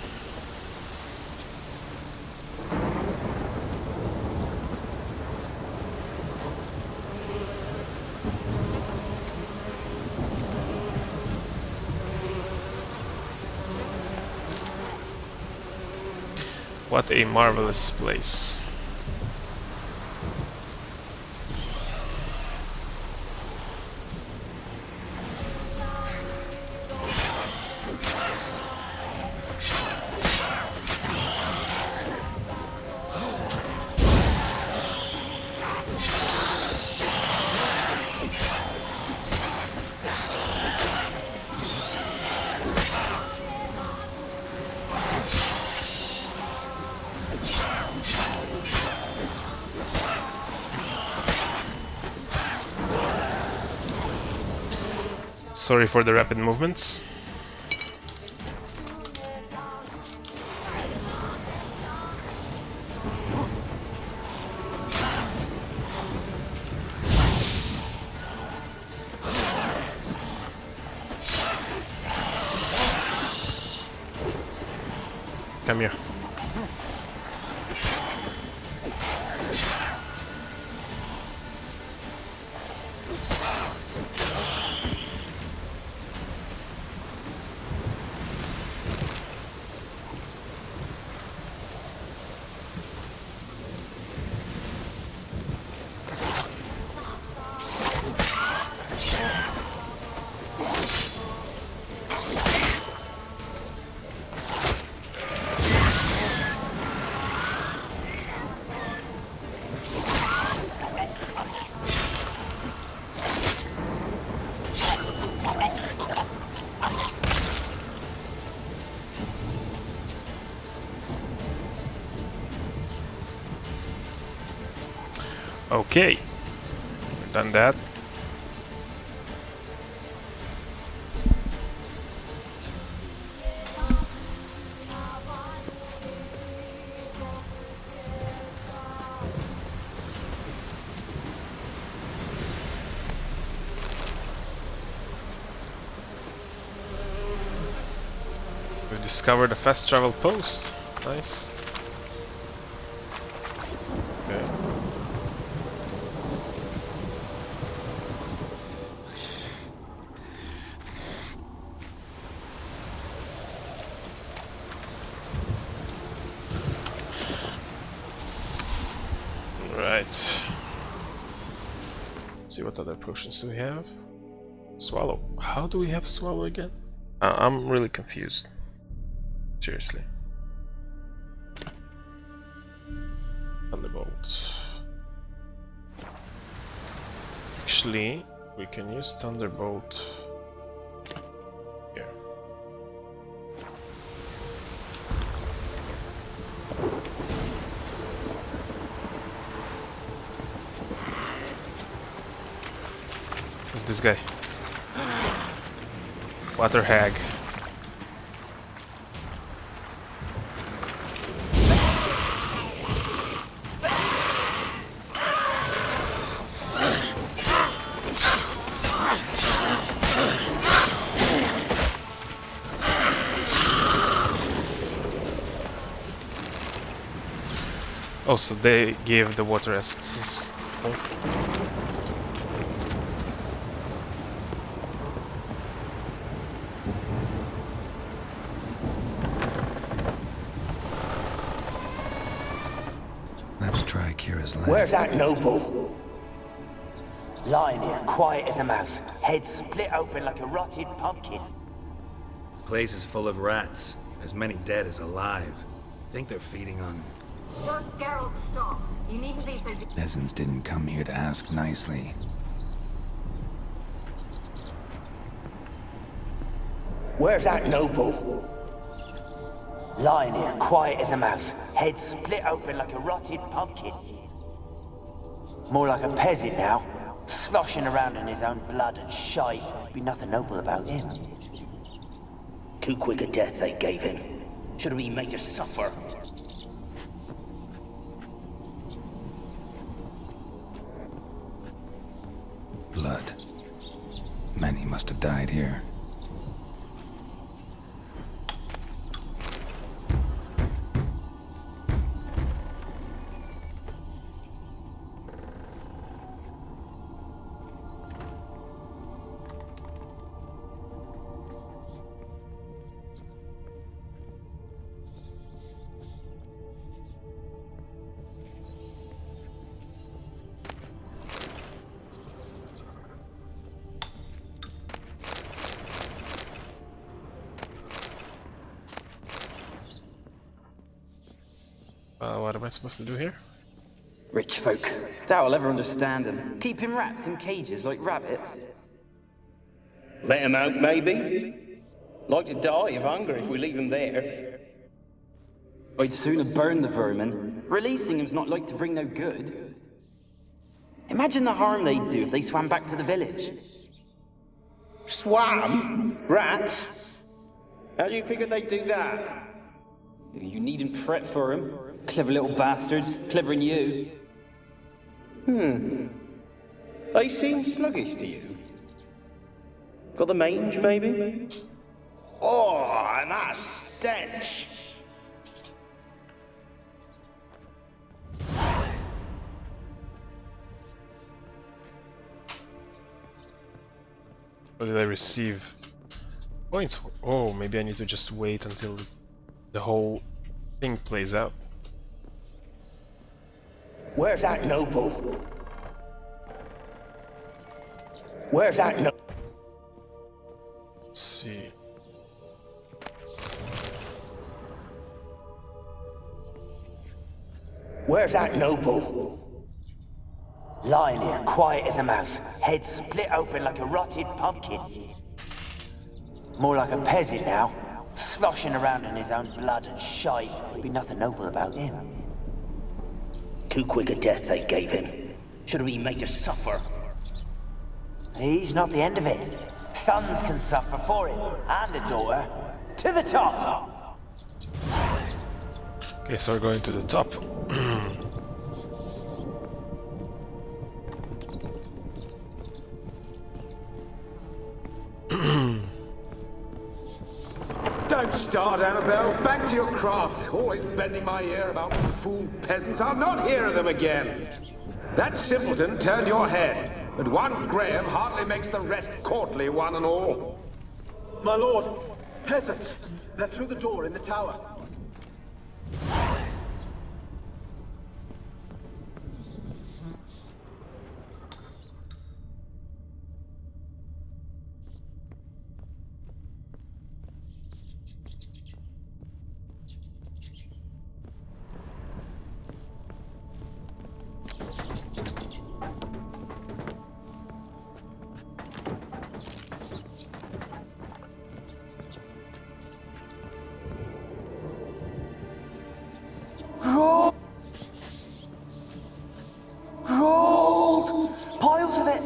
What a marvelous place. Sorry for the rapid movements. Come here. Okay, we've done that. We've discovered a fast travel post. Nice. Okay. Right. Let's see what other potions do we have. Swallow. How do we have swallow again? I'm really confused. Seriously. Thunderbolt. Actually, we can use Thunderbolt here. Who's this guy? Water hag. Oh, so they gave the water essences. Oh.
Let's try Keira's land.
Where's that noble? Lying here, quiet as a mouse, head split open like a rotted pumpkin.
Place is full of rats. As many dead as alive. Think they're feeding on...
Just Geralt, stop. You needn't be so...
Peasants didn't come here to ask nicely.
Where's that noble? Lying here, quiet as a mouse, head split open like a rotted pumpkin. More like a peasant now, sloshing around in his own blood and shite. Be nothing noble about him. Too quick a death they gave him. Should have been made to suffer.
Blood. Many must have died here.
what am I supposed to do here?
Rich folk. Doubt I'll ever understand them. Keeping rats in cages like rabbits.
Let 'em out, maybe? Like to die of hunger if we leave 'em there.
I'd sooner burn the vermin. Releasing 'em's not like to bring no good. Imagine the harm they'd do if they swam back to the village.
Swam? Rats? How do you figure they'd do that?
You needn't fret for 'em. Clever little bastards. Clever than you.
They seem sluggish to you. Got the mange, maybe? Oh, and that stench!
What did I receive? Points. Oh, maybe I need to just wait until the whole thing plays out.
Where's that noble? Where's that noble?
Let's see.
Where's that noble? Lying here, quiet as a mouse, head split open like a rotted pumpkin. More like a peasant now, sloshing around in his own blood and shite. There'd be nothing noble about him. Too quick a death they gave him. Should have been made to suffer. He's not the end of it. Sons can suffer for him, and a daughter. To the top!
Okay, so we're going to the top.
Don't start, Annabelle. Back to your craft. Always bending my ear about fool peasants. I'll not hear of them again. That simpleton turned your head, but one Graham hardly makes the rest courtly, one and all.
My lord, peasants. They're through the door in the tower.
Gold! Piles of it!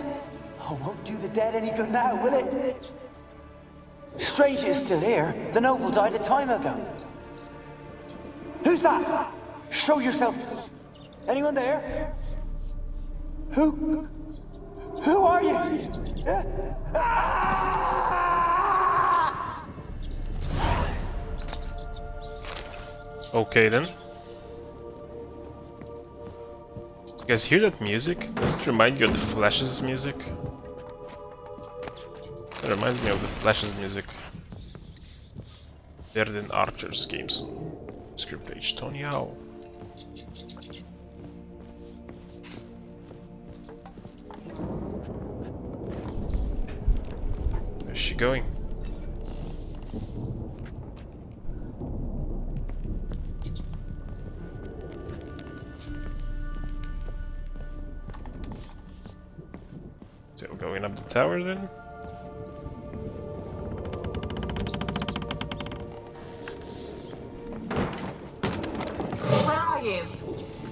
Oh, won't do the dead any good now, will it? Strange it's still here. The noble died a time ago. Who's that? Show yourself. Anyone there? Who are you?
Okay then. You guys hear that music? Does it remind you of the Flash's music? It reminds me of the Flash's music. They're in Archer's games. Script page, Tony Owl. Where's she going? So going up the tower then?
Where are you?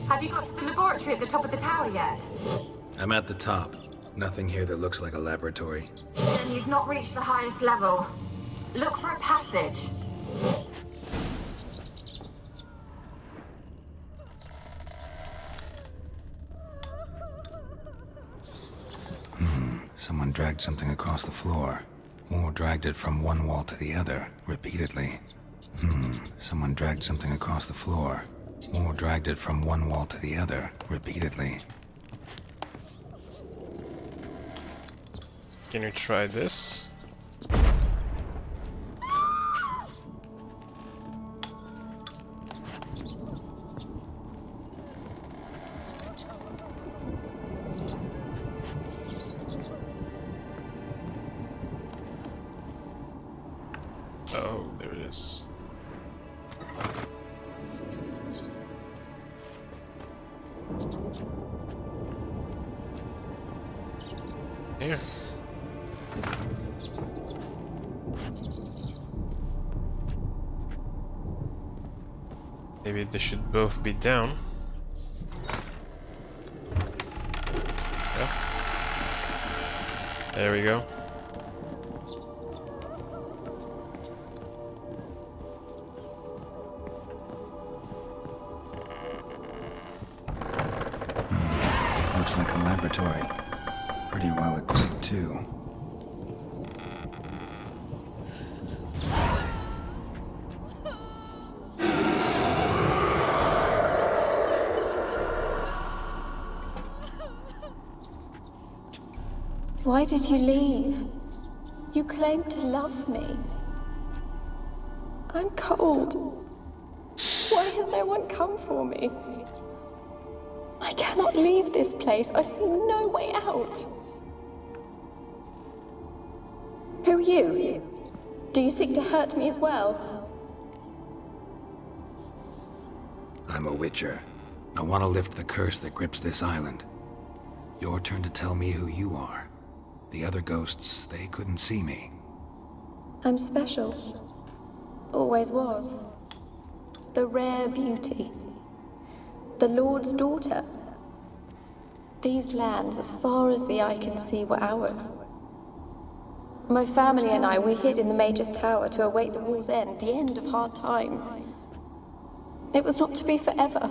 Have you got to the laboratory at the top of the tower yet?
I'm at the top. Nothing here that looks like a laboratory.
Then you've not reached the highest level. Look for a passage.
Someone dragged something across the floor. Or dragged it from one wall to the other, repeatedly. Someone dragged something across the floor. Or dragged it from one wall to the other, repeatedly.
Can you try this? Oh, there it is. here? Maybe they should both be down. Yeah. There we go.
Looks like a laboratory. Pretty well equipped, too.
Why did you leave? You claimed to love me. I'm cold. Why has no one come for me? I cannot leave this place. I see no way out. Who are you? Do you seek to hurt me as well?
I'm a witcher. I want to lift the curse that grips this island. Your turn to tell me who you are. The other ghosts, they couldn't see me.
I'm special. Always was. The rare beauty. The Lord's daughter. These lands, as far as the eye can see, were ours. My family and I, we hid in the Mage's Tower to await the war's end, the end of hard times. It was not to be forever.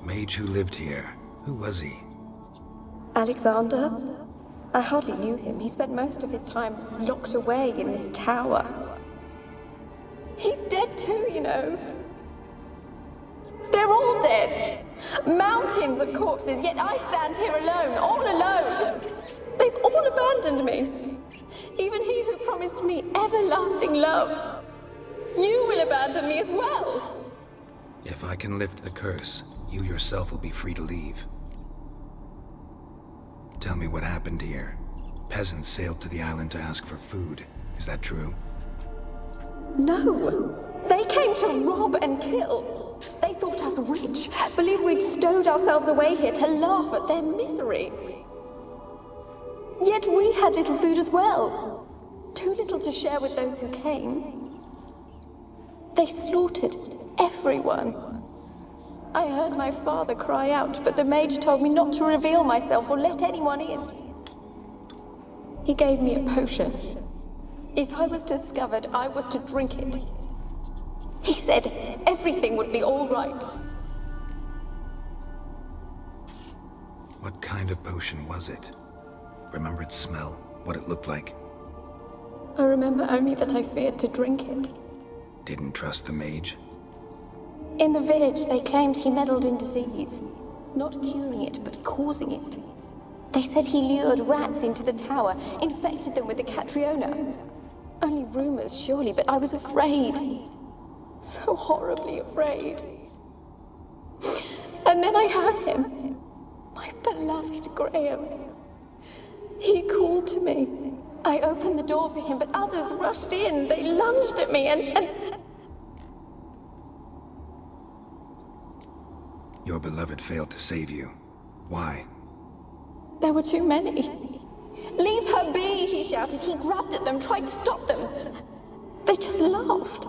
Mage who lived here. Who was he?
Alexander? I hardly knew him. He spent most of his time locked away in this tower. He's dead too, you know. They're all dead. Mountains of corpses, yet I stand here alone, all alone. They've all abandoned me. Even he who promised me everlasting love. You will abandon me as well.
If I can lift the curse, you yourself will be free to leave. Tell me what happened here. Peasants sailed to the island to ask for food. Is that true?
No. They came to rob and kill. They thought us rich, believed we'd stowed ourselves away here to laugh at their misery. Yet we had little food as well. Too little to share with those who came. They slaughtered everyone. I heard my father cry out, but the mage told me not to reveal myself or let anyone in. He gave me a potion. If I was discovered, I was to drink it. He said everything would be all right.
What kind of potion was it? Remember its smell? What it looked like?
I remember only that I feared to drink it.
Didn't trust the mage?
In the village, they claimed he meddled in disease. Not curing it, but causing it. They said he lured rats into the tower, infected them with the Catriona. Only rumors, surely, but I was afraid. So horribly afraid. And then I heard him. My beloved Graham. He called to me. I opened the door for him, but others rushed in. They lunged at me and...
Your beloved failed to save you. Why?
There were too many. Leave her be, he shouted. He grabbed at them, tried to stop them. They just laughed.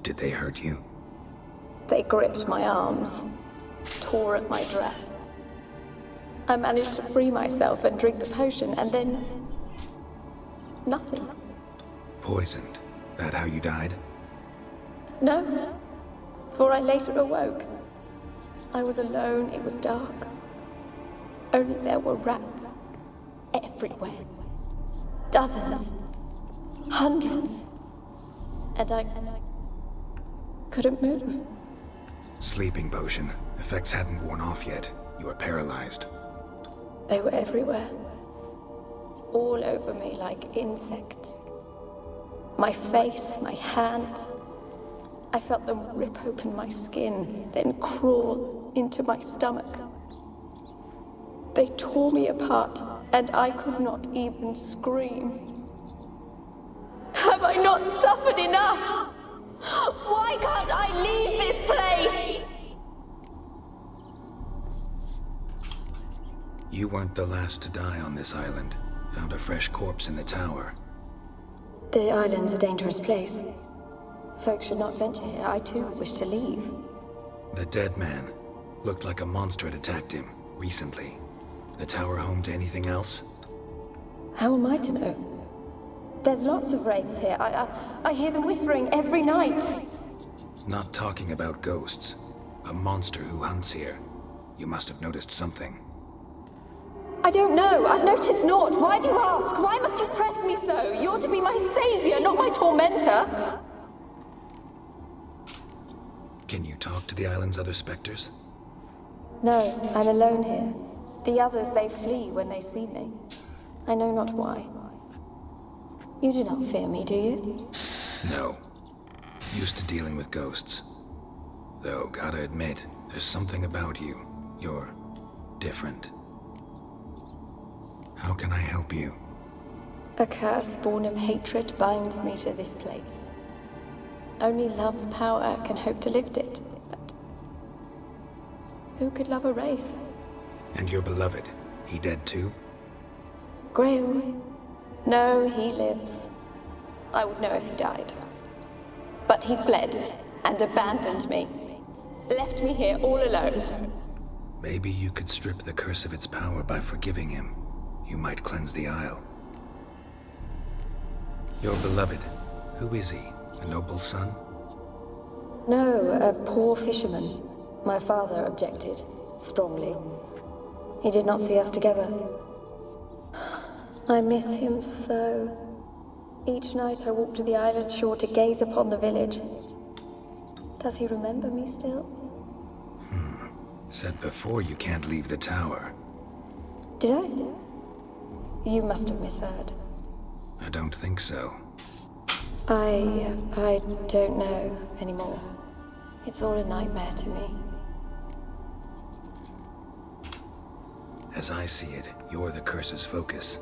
Did they hurt you?
They gripped my arms, tore at my dress. I managed to free myself and drink the potion, and then... nothing.
Poisoned? That how you died?
No, for I later awoke. I was alone, it was dark. Only there were rats everywhere. Dozens. Hundreds. And I couldn't move.
Sleeping potion. Effects hadn't worn off yet. You were paralyzed.
They were everywhere. All over me like insects. My face, my hands. I felt them rip open my skin, then crawl into my stomach. They tore me apart, and I could not even scream. Have I not suffered enough? Why can't I leave this place?
You weren't the last to die on this island. Found a fresh corpse in the tower.
The island's a dangerous place. Folks should not venture here. I too wish to leave.
The dead man. Looked like a monster had attacked him, recently. The tower home to anything else?
How am I to know? There's lots of wraiths here. I hear them whispering every night.
Not talking about ghosts. A monster who hunts here. You must have noticed something.
I don't know. I've noticed naught. Why do you ask? Why must you press me so? You're to be my savior, not my tormentor.
Can you talk to the island's other specters?
No, I'm alone here. The others, they flee when they see me. I know not why. You do not fear me, do you?
No. Used to dealing with ghosts. Though, gotta admit, there's something about you. You're different. How can I help you?
A curse born of hatred binds me to this place. Only love's power can hope to lift it, but who could love a wraith?
And your beloved, he dead too?
Graham? No, he lives. I would know if he died. But he fled and abandoned me. Left me here all alone.
Maybe you could strip the curse of its power by forgiving him. You might cleanse the isle. Your beloved, who is he? A noble son?
No, a poor fisherman. My father objected, strongly. He did not see us together. I miss him so. Each night I walk to the island shore to gaze upon the village. Does he remember me still?
Said before you can't leave the tower.
Did I? You must have misheard.
I don't think so.
I don't know anymore. It's all a nightmare to me.
As I see it, you're the curse's focus.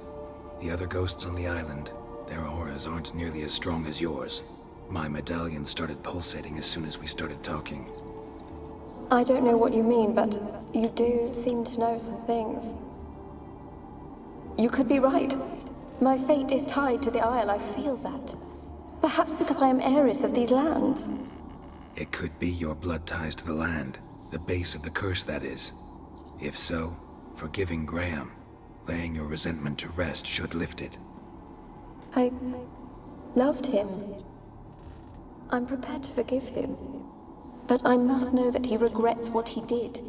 The other ghosts on the island, their auras aren't nearly as strong as yours. My medallion started pulsating as soon as we started talking.
I don't know what you mean, but you do seem to know some things. You could be right. My fate is tied to the Isle, I feel that. Perhaps because I am heiress of these lands.
It could be your blood ties to the land, the base of the curse, that is. If so, forgiving Graham, laying your resentment to rest should lift it.
I loved him. I'm prepared to forgive him. But I must know that he regrets what he did.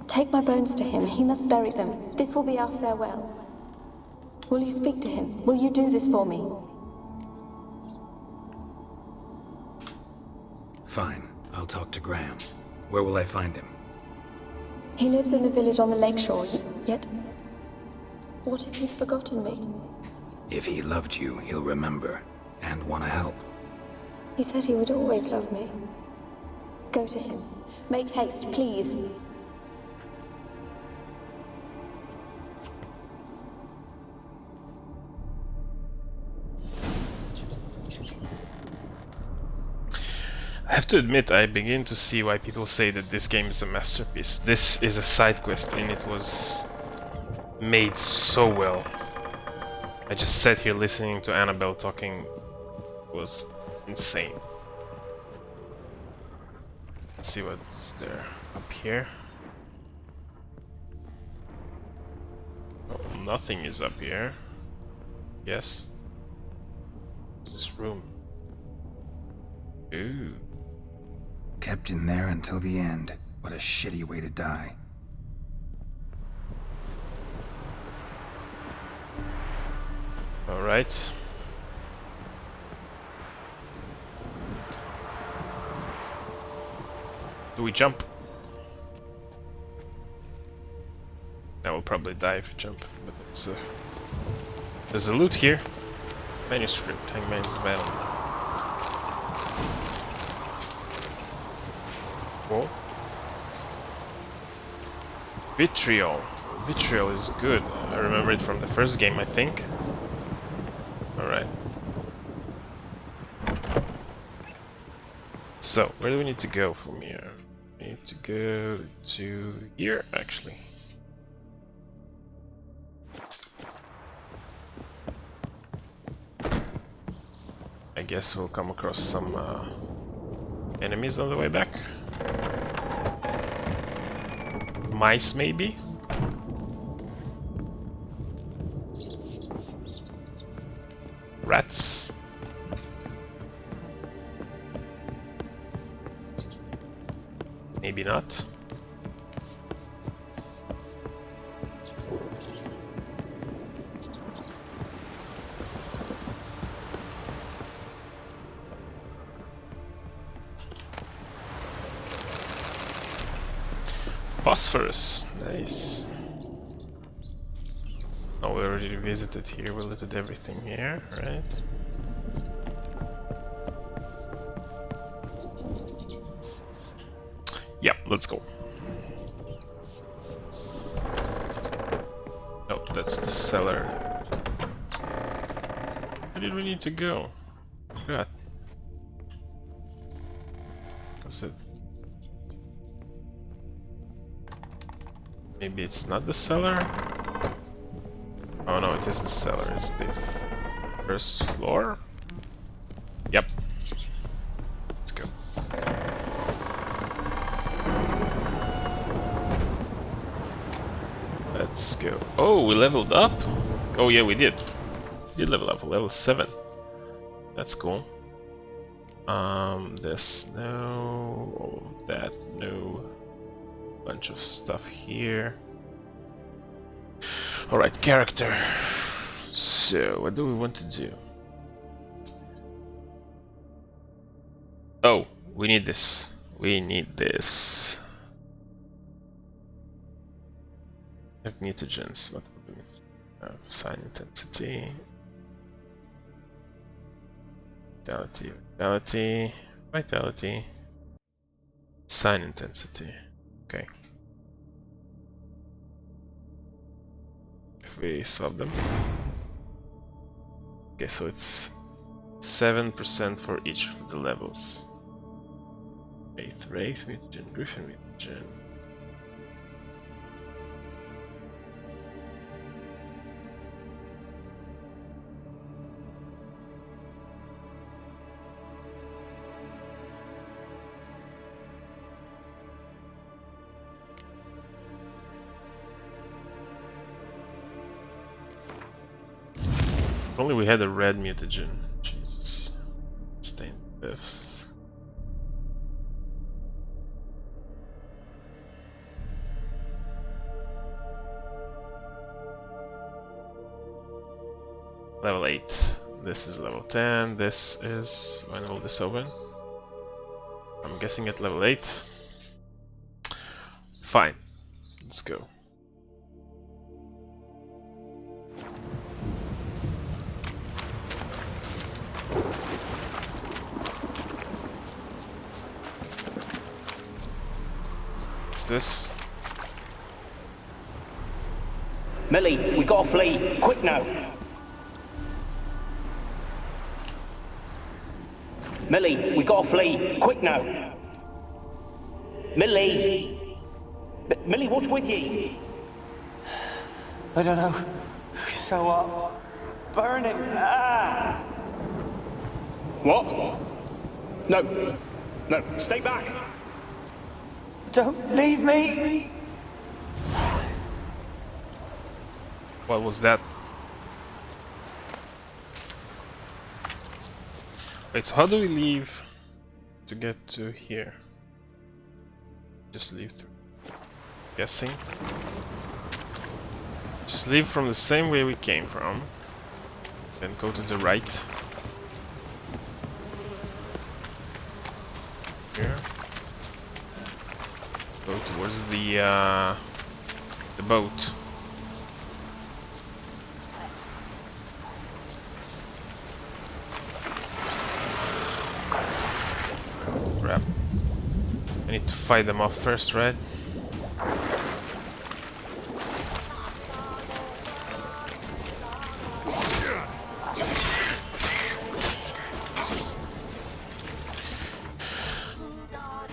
Take my bones to him. He must bury them. This will be our farewell. Will you speak to him? Will you do this for me?
Fine. I'll talk to Graham. Where will I find him?
He lives in the village on the lakeshore, yet... What if he's forgotten me?
If he loved you, he'll remember, and want to help.
He said he would always love me. Go to him. Make haste, please.
I have to admit, I begin to see why people say that this game is a masterpiece. This is a side quest and it was made so well. I just sat here listening to Annabelle talking. It was insane. Let's see what's there up here. Oh, nothing is up here. Yes. What's this room? Ooh.
Kept in there until the end. What a shitty way to die.
Alright. Do we jump? I will probably die if we jump, but there's a loot here. Manuscript, Hangman's Battle. Whoa. Vitriol. Vitriol is good. I remember it from the first game, I think. Alright. So, where do we need to go from here? We need to go to here, actually. guess we'll come across some enemies on the way back. Mice, maybe? Rats? Maybe not. Phosphorus, nice. Oh, we already visited here, we looted everything here, right? Yep, let's go. Nope, that's the cellar. Where did we need to go? God. Was it? Maybe it's not the cellar? Oh no, it isn't the cellar, it's the first floor? Yep. Let's go. Let's go. Oh, we leveled up? Oh yeah, we did. We did level up, level 7. That's cool. This, no. All of that, no. Bunch of stuff here. Alright, character. So, what do we want to do? Oh, we need this. We need this. Have mutagens. What would we sign intensity. Vitality, vitality, vitality. Sign intensity. Okay. If we swap them. Okay, so it's 7% for each of the levels. Wraith, Wraith, Mutagen, Griffin, Mutagen. If only we had a red mutagen. Jesus. Stained cliffs. Level 8. This is level 10. This is... when will this open? I'm guessing at level 8. Fine. Let's go. This?
Millie, we gotta flee. Quick now. Millie, we gotta flee. Quick now. Millie. Millie, what's with you?
I don't know. So burning. Ah!
What? No. No, stay back.
Don't leave me!
What was that? Wait, so how do we leave to get to here? Just leave through. Guessing. Just leave from the same way we came from. Then go to the right. Here. Go towards the boat. Crap. I need to fight them off first, right?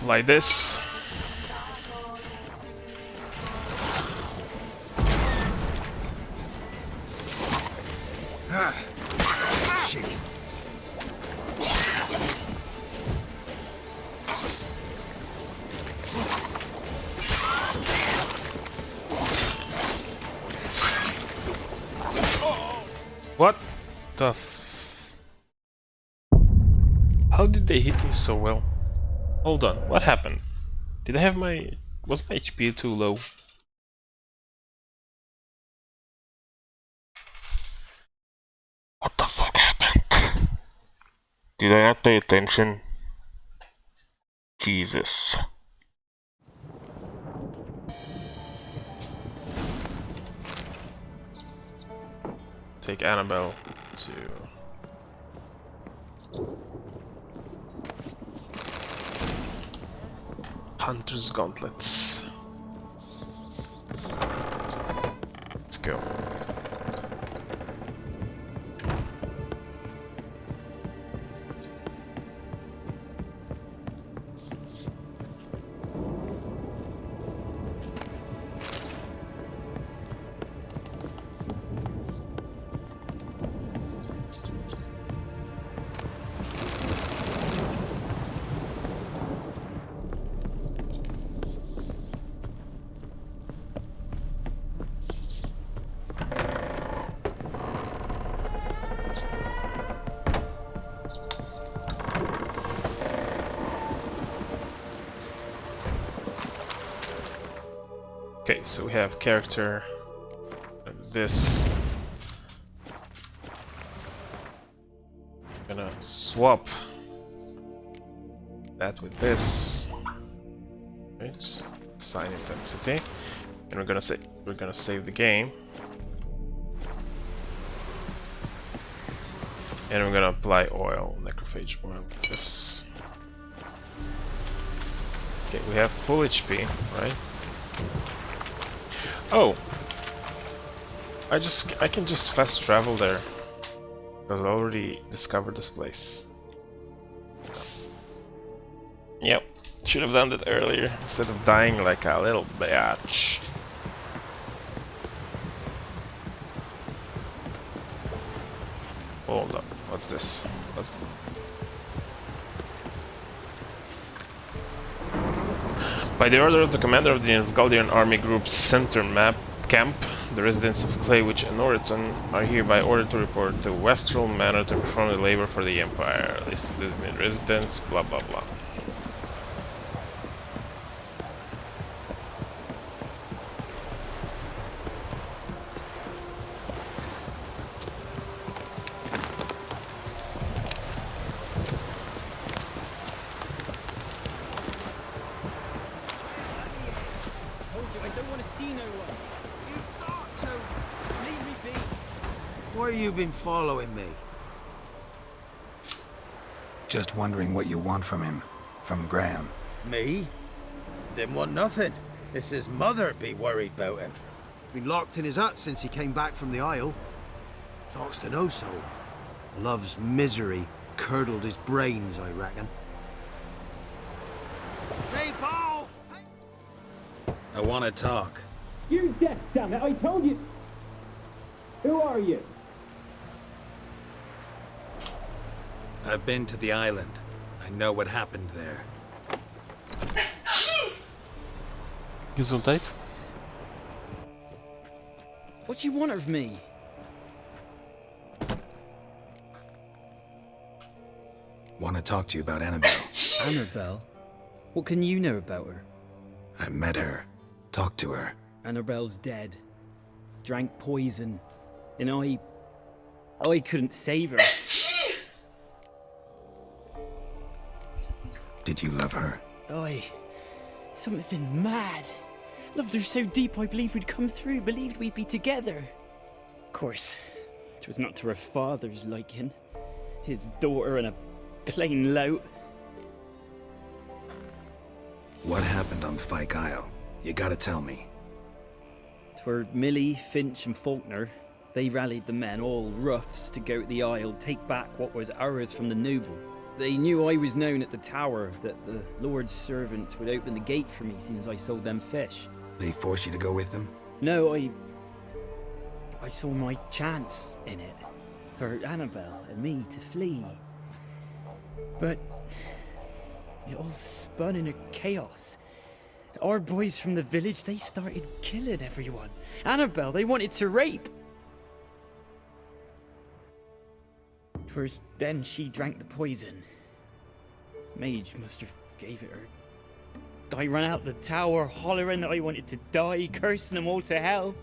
Like this. What the How did they hit me so well? Hold on, what happened? Did I have my... Was my HP too low? What the fuck happened? Did I not pay attention? Jesus. Take Annabelle to... Hunter's Gauntlets. Let's go. Okay, so we have character, this. I'm gonna swap that with this. Right, assign intensity, and we're gonna save the game, and we're gonna apply oil, necrophage oil. This. Okay, we have full HP, right? Oh, I can just fast travel there because I already discovered this place. Yep, should have done that earlier instead of dying like a little bitch. Hold up, what's this? By the order of the commander of the Nilfgaardian army group's center camp, the residents of Claywich and Norriton are hereby ordered to report to Westrel Manor to perform the labor for the Empire. List of designated residents, blah blah blah.
Why have you been following me?
Just wondering what you want from him. From Graham.
Me? Didn't want nothing. It's his mother be worried about him.
Been locked in his hut since he came back from the Isle. Talks to no soul. Love's misery curdled his brains, I reckon.
Hey, Paul!
I want to talk.
You deaf, damn it! I told you. Who are you?
I've been to the island. I know what happened there.
Gesundheit.
What do you want of me?
Want to talk to you about Annabelle.
Annabelle? What can you know about her?
I met her. Talked to her.
Annabelle's dead. Drank poison. And I couldn't save her.
Did you love her?
Something mad. Loved her so deep I believed we'd come through, believed we'd be together. Of course, it was not to her father's liking. His daughter and a plain lout.
What happened on Fyke Isle? You gotta tell me.
'Twere Millie, Finch and Faulkner. They rallied the men, all roughs, to go to the Isle, take back what was ours from the noble. They knew I was known at the tower, that the Lord's servants would open the gate for me as soon as I sold them fish.
They forced you to go with them?
No, I saw my chance in it. For Annabelle and me to flee. But it all spun in a chaos. Our boys from the village, they started killing everyone. Annabelle, they wanted to rape. 'Twas then she drank the poison. Mage must have gave it her. I ran out the tower, hollering that I wanted to die, cursing them all to hell.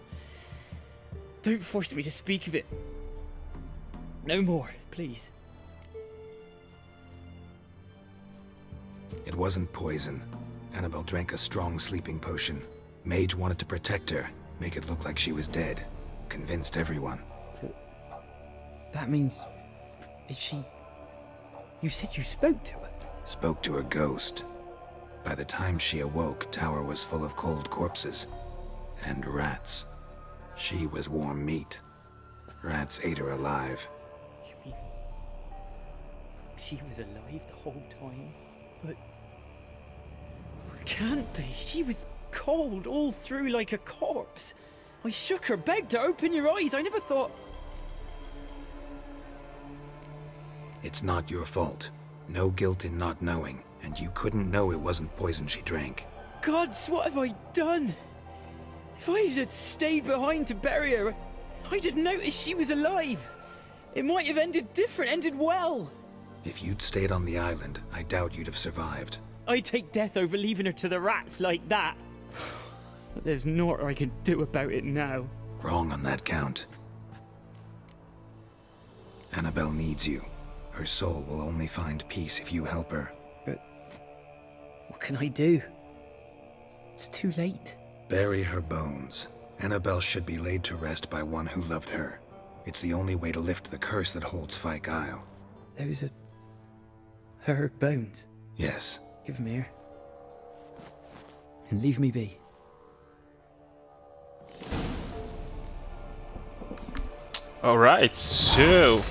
Don't force me to speak of it. No more, please.
It wasn't poison. Annabelle drank a strong sleeping potion. Mage wanted to protect her, make it look like she was dead. Convinced everyone.
That means... Is she... You said you spoke to her?
Spoke to her ghost. By the time she awoke, Tower was full of cold corpses. And rats. She was warm meat. Rats ate her alive.
You mean... She was alive the whole time? But... It can't be. She was cold all through like a corpse. I shook her, begged her, open your eyes. I never thought...
It's not your fault. No guilt in not knowing, and you couldn't know it wasn't poison she drank.
Gods, what have I done? If I had stayed behind to bury her, I'd have noticed she was alive. It might have ended different, ended well.
If you'd stayed on the island, I doubt you'd have survived.
I'd take death over leaving her to the rats like that. But there's naught I can do about it now.
Wrong on that count. Annabelle needs you. Her soul will only find peace if you help her.
But what can I do? It's too late.
Bury her bones. Annabelle should be laid to rest by one who loved her. It's the only way to lift the curse that holds Fyke Isle.
Those are... her bones?
Yes.
Give them here. And leave me be.
Alright, so...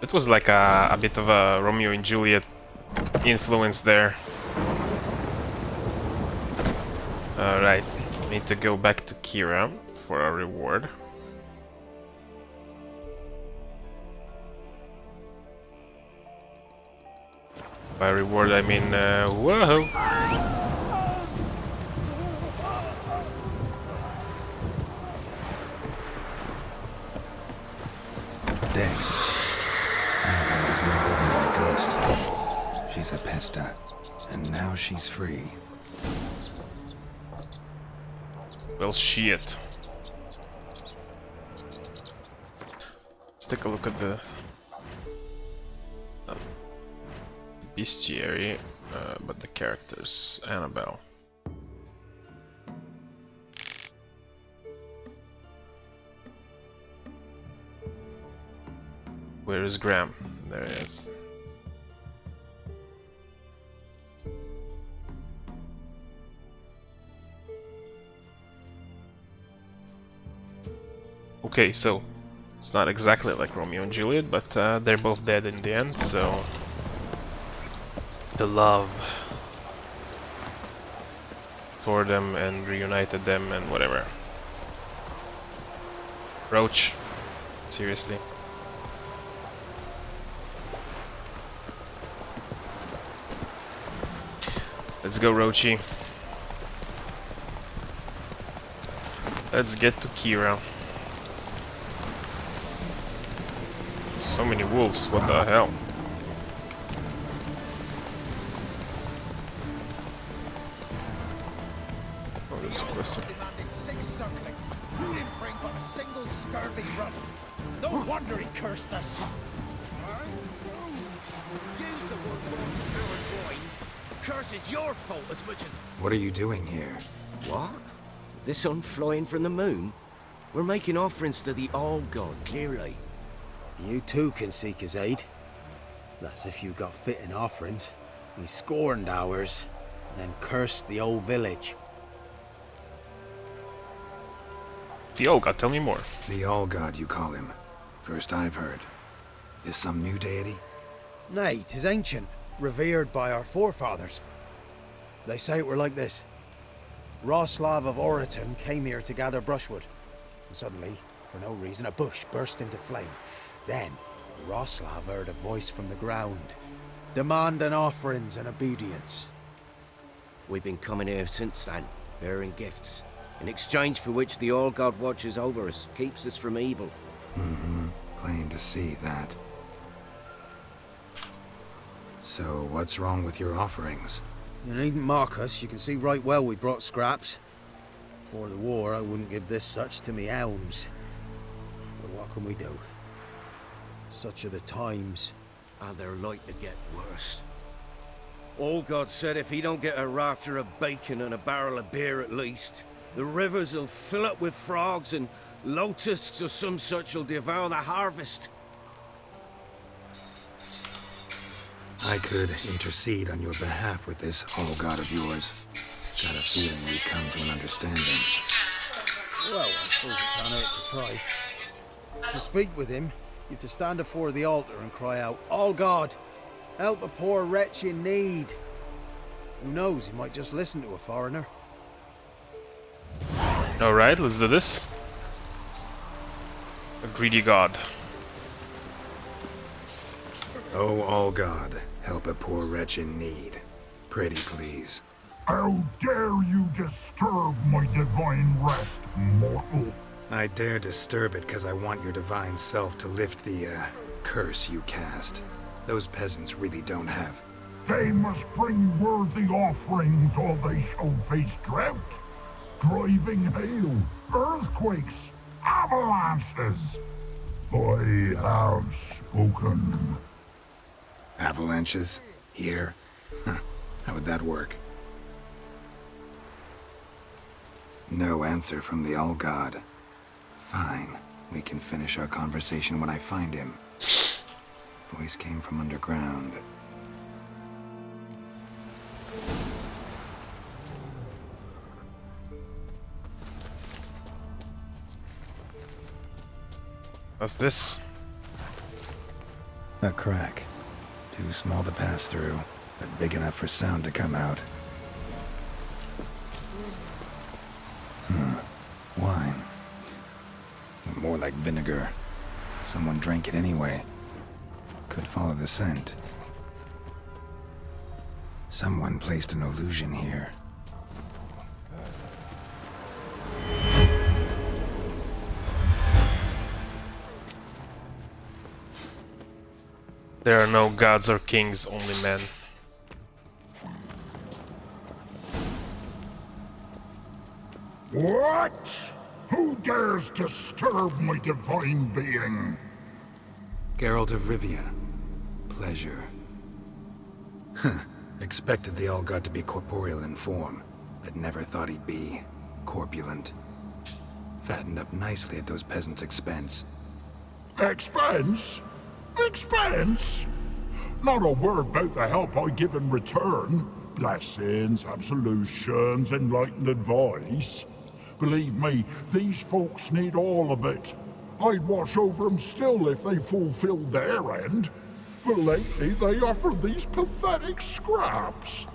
It was like a bit of a Romeo and Juliet influence there. Alright, need to go back to Keira for a reward. By reward I mean, whoa!
Dang. Annabelle was no ordinary ghost. She's a pesta, and now she's free.
Well, shit. Let's take a look at the bestiary, but the characters. Annabelle. Where is Graham? There he is. Okay, so it's not exactly like Romeo and Juliet, but they're both dead in the end, so the love tore them and reunited them and whatever. Roach, seriously. Let's go, Roachy. Let's get to Keira. So many wolves, what the hell? Oh, there's a question.
Demanded 6 circlings. You didn't bring but a single scurvy run. No wonder he cursed us. Use the word sword, boy. Curse is your fault as much as...
What are you doing here?
What? The sun flying from the moon? We're making offerings to the All-God, clearly.
You too can seek his aid. That's if you got fitting offerings. He scorned ours, then cursed the old village.
The All-God, tell me more.
The All-God, you call him. First I've heard. Is some new deity?
Nay, 'tis ancient, revered by our forefathers. They say it were like this. Roslav of Oriton came here to gather brushwood. And suddenly, for no reason, a bush burst into flame. Then, Roslav heard a voice from the ground, demanding offerings and obedience.
We've been coming here since then, bearing gifts, in exchange for which the All-God watches over us, keeps us from evil.
Plain to see that. So, what's wrong with your offerings?
You needn't mock us. You can see right well we brought scraps. Before the war, I wouldn't give this such to me elms. But what can we do? Such are the times.
And they're like to get worse. All God said if he don't get a rafter of bacon and a barrel of beer at least, the rivers will fill up with frogs and locusts or some such will devour the harvest.
I could intercede on your behalf with this all-god of yours. Got a feeling we'd come to an understanding.
Well, I suppose it can't hurt to try. To speak with him, you have to stand before the altar and cry out, "All God, help a poor wretch in need." Who knows, he might just listen to a foreigner.
Alright, let's do this. A greedy god.
Oh, all God, help a poor wretch in need. Pretty please.
How dare you disturb my divine rest, mortal?
I dare disturb it because I want your divine self to lift the, curse you cast. Those peasants really don't have.
They must bring worthy offerings or they shall face drought, driving hail, earthquakes, avalanches. I have spoken.
Avalanches? Here? Huh. How would that work? No answer from the All-God. Fine. We can finish our conversation when I find him. Voice came from underground.
What's this?
A crack. Too small to pass through, but big enough for sound to come out. Wine. More like vinegar. Someone drank it anyway. Could follow the scent. Someone placed an illusion here.
There are no gods or kings, only men.
What? Who dares disturb my divine being?
Geralt of Rivia. Pleasure. Huh. Expected the All-God to be corporeal in form, but never thought he'd be corpulent. Fattened up nicely at those peasants' expense.
Expense? Expense? Not a word about the help I give in return. Blessings, absolutions, enlightened advice. Believe me, these folks need all of it. I'd watch over them still if they fulfilled their end. But lately they offer these pathetic scraps.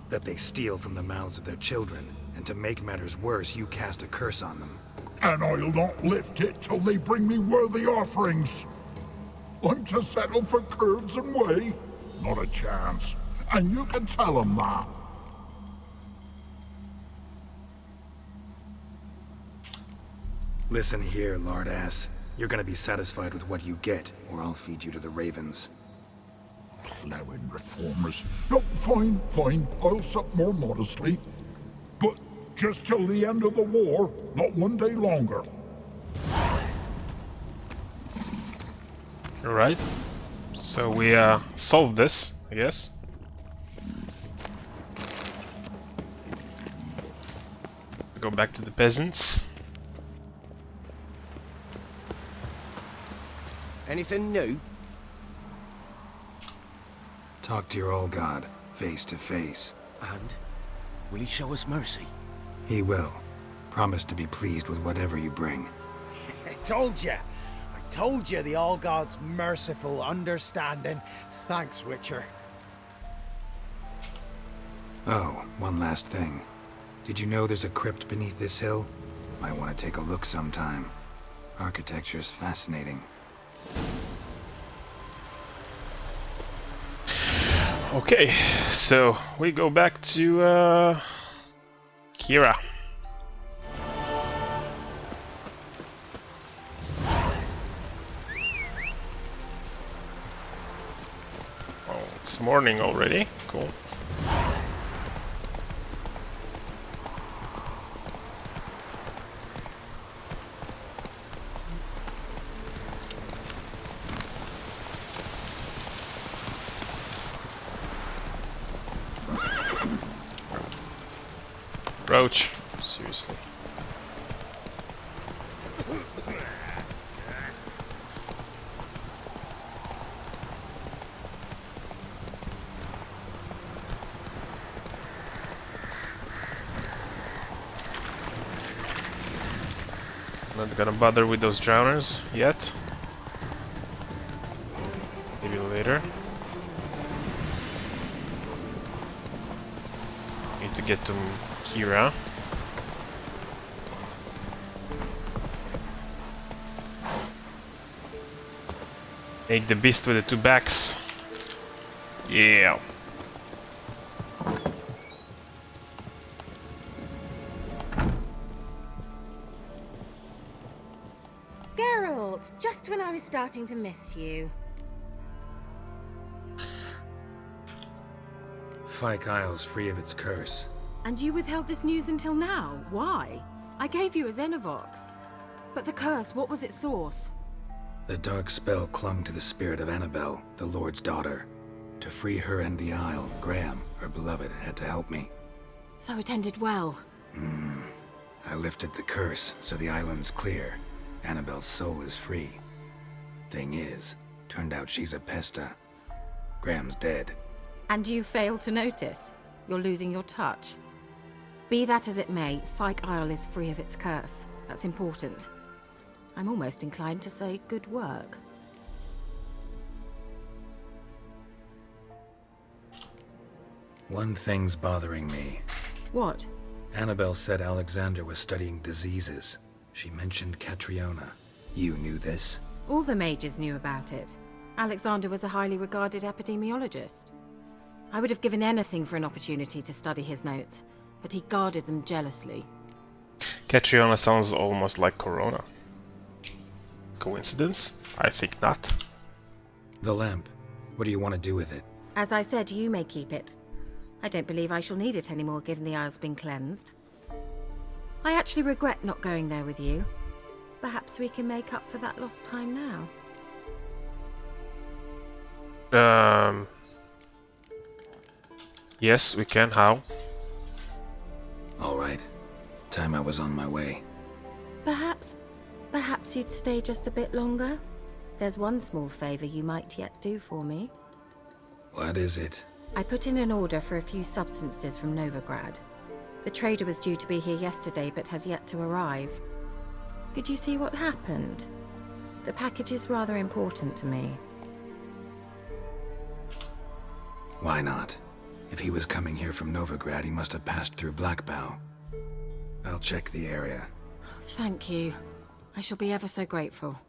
That they steal from the mouths of their children, and to make matters worse, you cast a curse on them.
And I'll not lift it till they bring me worthy offerings. I'm to settle for curds and whey? Not a chance. And you can tell them that.
Listen here, lard-ass. You're gonna be satisfied with what you get, or I'll feed you to the ravens.
Plowing reformers. No, fine, fine. I'll sup more modestly. But just till the end of the war, not one day longer.
Alright. So we solved this, I guess. Go back to the peasants.
Anything new?
Talk to your All-God, face to face.
And? Will he show us mercy?
He will. Promise to be pleased with whatever you bring.
I told you the All-God's merciful, understanding. Thanks, Witcher.
Oh, one last thing. Did you know there's a crypt beneath this hill? Might want to take a look sometime. Architecture's fascinating.
Okay, so we go back to Keira. morning already. Cool. Roach, seriously. Not gonna bother with those drowners yet. Maybe later. Need to get to Keira. Make the beast with the two backs. Yeah.
Geralt, just when I was starting to miss you.
Fyke Isle's free of its curse.
And you withheld this news until now? Why? I gave you a Xenovox. But the curse, what was its source?
The dark spell clung to the spirit of Annabelle, the Lord's daughter. To free her and the Isle, Graham, her beloved, had to help me.
So it ended well.
I lifted the curse, so the island's clear. Annabelle's soul is free. Thing is, turned out she's a pesta. Graham's dead.
And you failed to notice? You're losing your touch. Be that as it may, Fyke Isle is free of its curse. That's important. I'm almost inclined to say good work.
One thing's bothering me.
What?
Annabelle said Alexander was studying diseases. She mentioned Catriona. You knew this?
All the mages knew about it. Alexander was a highly regarded epidemiologist. I would have given anything for an opportunity to study his notes, but he guarded them jealously.
Catriona sounds almost like Corona. Coincidence? I think not.
The lamp. What do you want to do with it?
As I said, you may keep it. I don't believe I shall need it anymore, given the Isle's been cleansed. I actually regret not going there with you. Perhaps we can make up for that lost time now.
Yes, we can. How?
All right. Time I was on my way.
Perhaps you'd stay just a bit longer? There's one small favor you might yet do for me.
What is it?
I put in an order for a few substances from Novigrad. The trader was due to be here yesterday, but has yet to arrive. Could you see what happened? The package is rather important to me.
Why not? If he was coming here from Novigrad, he must have passed through Blackbow. I'll check the area.
Thank you. I shall be ever so grateful.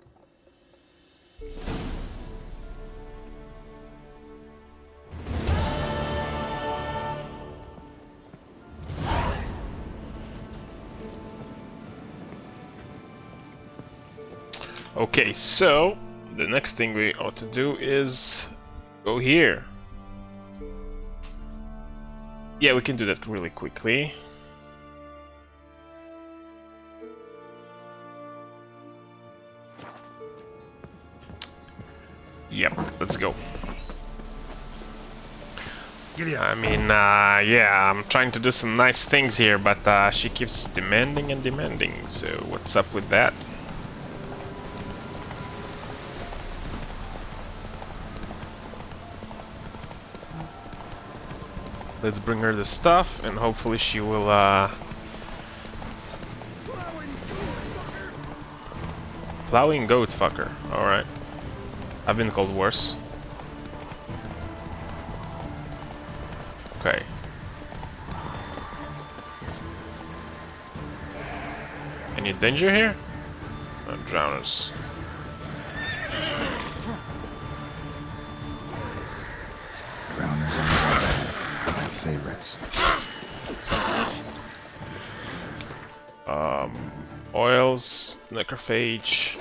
Okay, so the next thing we ought to do is go here. Yeah, we can do that really quickly. Yep, let's go. I mean, yeah, I'm trying to do some nice things here, but she keeps demanding and demanding, so what's up with that? Let's bring her the stuff, and hopefully she will, Plowing goat fucker, alright. I've been called worse. Okay. Any danger here? No, drowners.
Drowners are my favorites.
Oils, necrophage.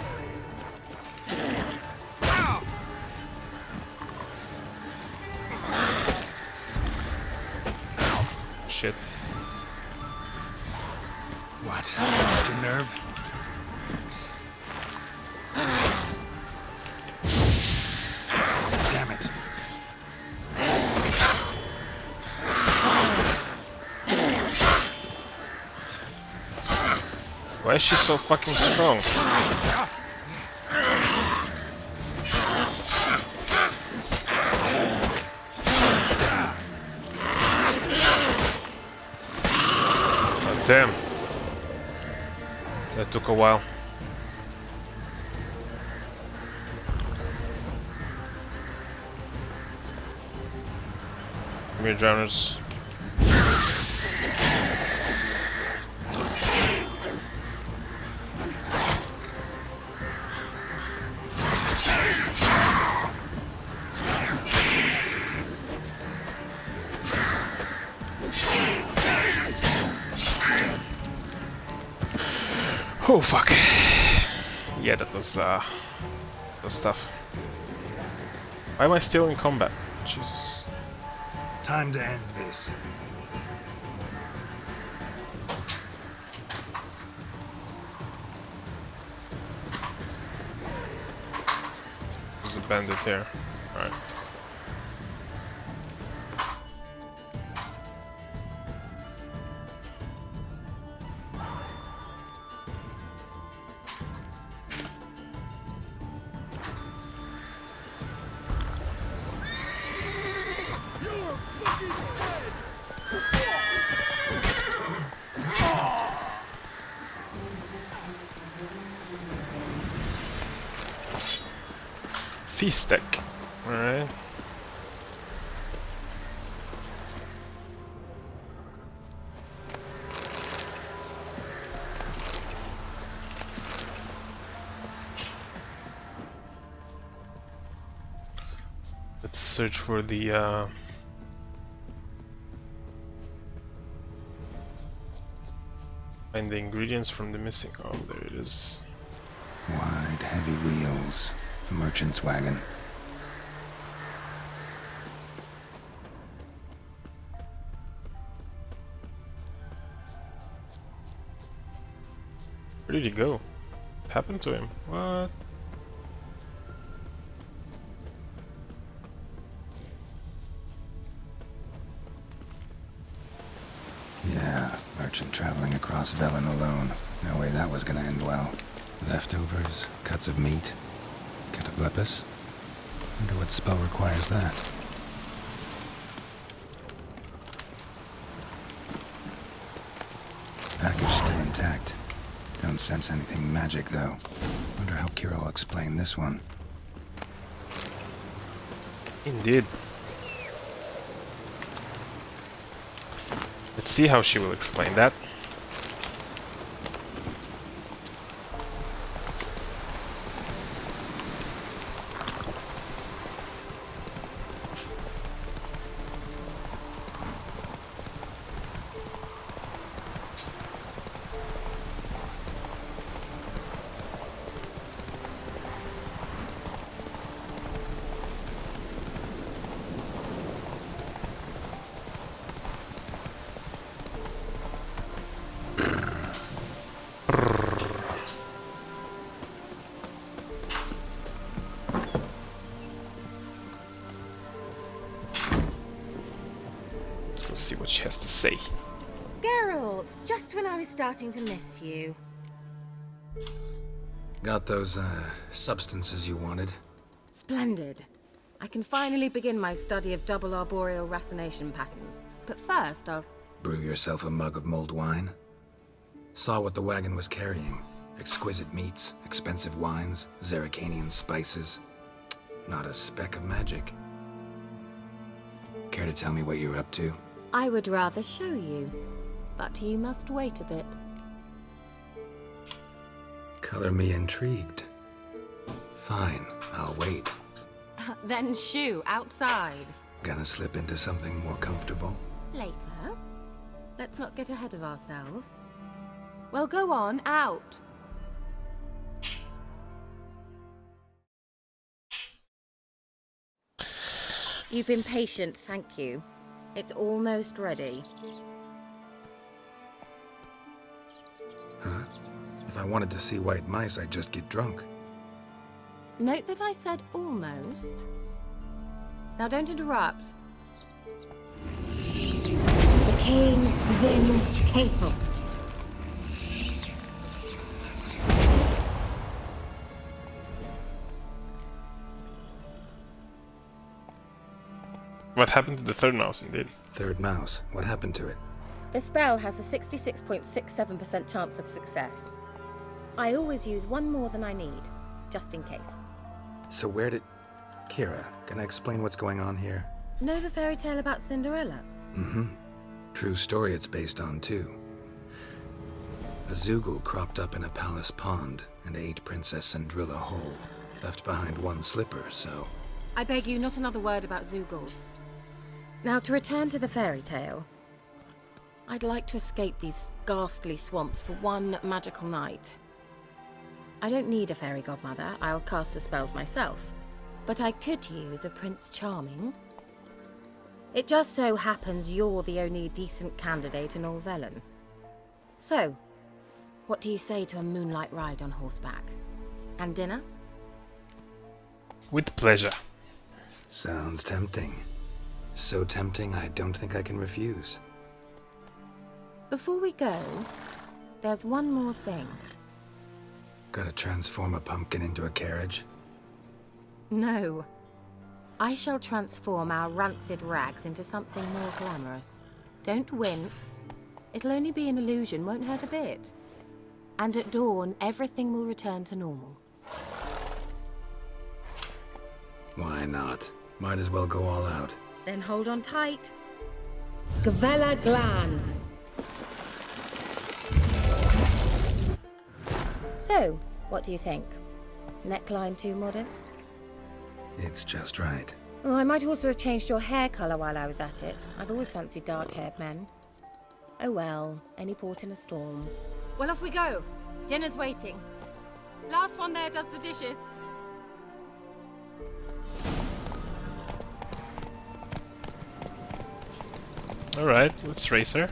What? Lost your nerve? Damn it.
Why is she so fucking strong? Oh, damn. That took a while. Come here, drowners. Oh fuck. Yeah, that was tough. Why am I still in combat? Jesus.
Time to end this.
There's a bandit here. Alright. Feast deck. Alright. Let's search for the find the ingredients from the missing. Oh, there it is.
Wide, heavy wheels. A merchant's wagon.
Where did he go? What happened to him? What?
Yeah, merchant traveling across Velen alone. No way that was gonna end well. Leftovers, cuts of meat. Cataplepis? Wonder what spell requires that. Package still intact. Don't sense anything magic, though. Wonder how Keira will explain this one.
Indeed. Let's see how she will explain that. Let's see what she has to say.
Geralt, just when I was starting to miss you.
Got those, substances you wanted?
Splendid. I can finally begin my study of double arboreal racination patterns. But first, I'll...
Brew yourself a mug of mulled wine? Saw what the wagon was carrying. Exquisite meats, expensive wines, Zerrikanian spices. Not a speck of magic. Care to tell me what you're up to?
I would rather show you, but you must wait a bit.
Color me intrigued. Fine, I'll wait.
Then shoo, outside.
Gonna slip into something more comfortable?
Later. Let's not get ahead of ourselves. Well, go on, out. You've been patient, thank you. It's almost ready.
Huh? If I wanted to see white mice, I'd just get drunk.
Note that I said almost. Now don't interrupt. The king vin capable.
What happened to the third mouse, indeed?
Third mouse. What happened to it?
The spell has a 66.67% chance of success. I always use one more than I need, just in case.
So where did... Keira, can I explain what's going on here?
Know the fairy tale about Cinderella?
Mm-hmm. True story it's based on, too. A Zoogle cropped up in a palace pond and ate Princess Cinderella whole. Left behind one slipper, so...
I beg you, not another word about Zoogles. Now, to return to the fairy tale, I'd like to escape these ghastly swamps for one magical night. I don't need a fairy godmother, I'll cast the spells myself. But I could use a Prince Charming. It just so happens you're the only decent candidate in all Velen. So, what do you say to a moonlight ride on horseback? And dinner?
With pleasure.
Sounds tempting. So tempting, I don't think I can refuse.
Before we go, there's one more thing.
Gotta transform a pumpkin into a carriage?
No. I shall transform our rancid rags into something more glamorous. Don't wince. It'll only be an illusion, won't hurt a bit. And at dawn, everything will return to normal.
Why not? Might as well go all out.
Then hold on tight. Gavella Glan. So, what do you think? Neckline too modest?
It's just right.
Oh, I might also have changed your hair colour while I was at it. I've always fancied dark-haired men. Oh well, any port in a storm. Well, off we go. Dinner's waiting. Last one there does the dishes.
Alright, let's race her.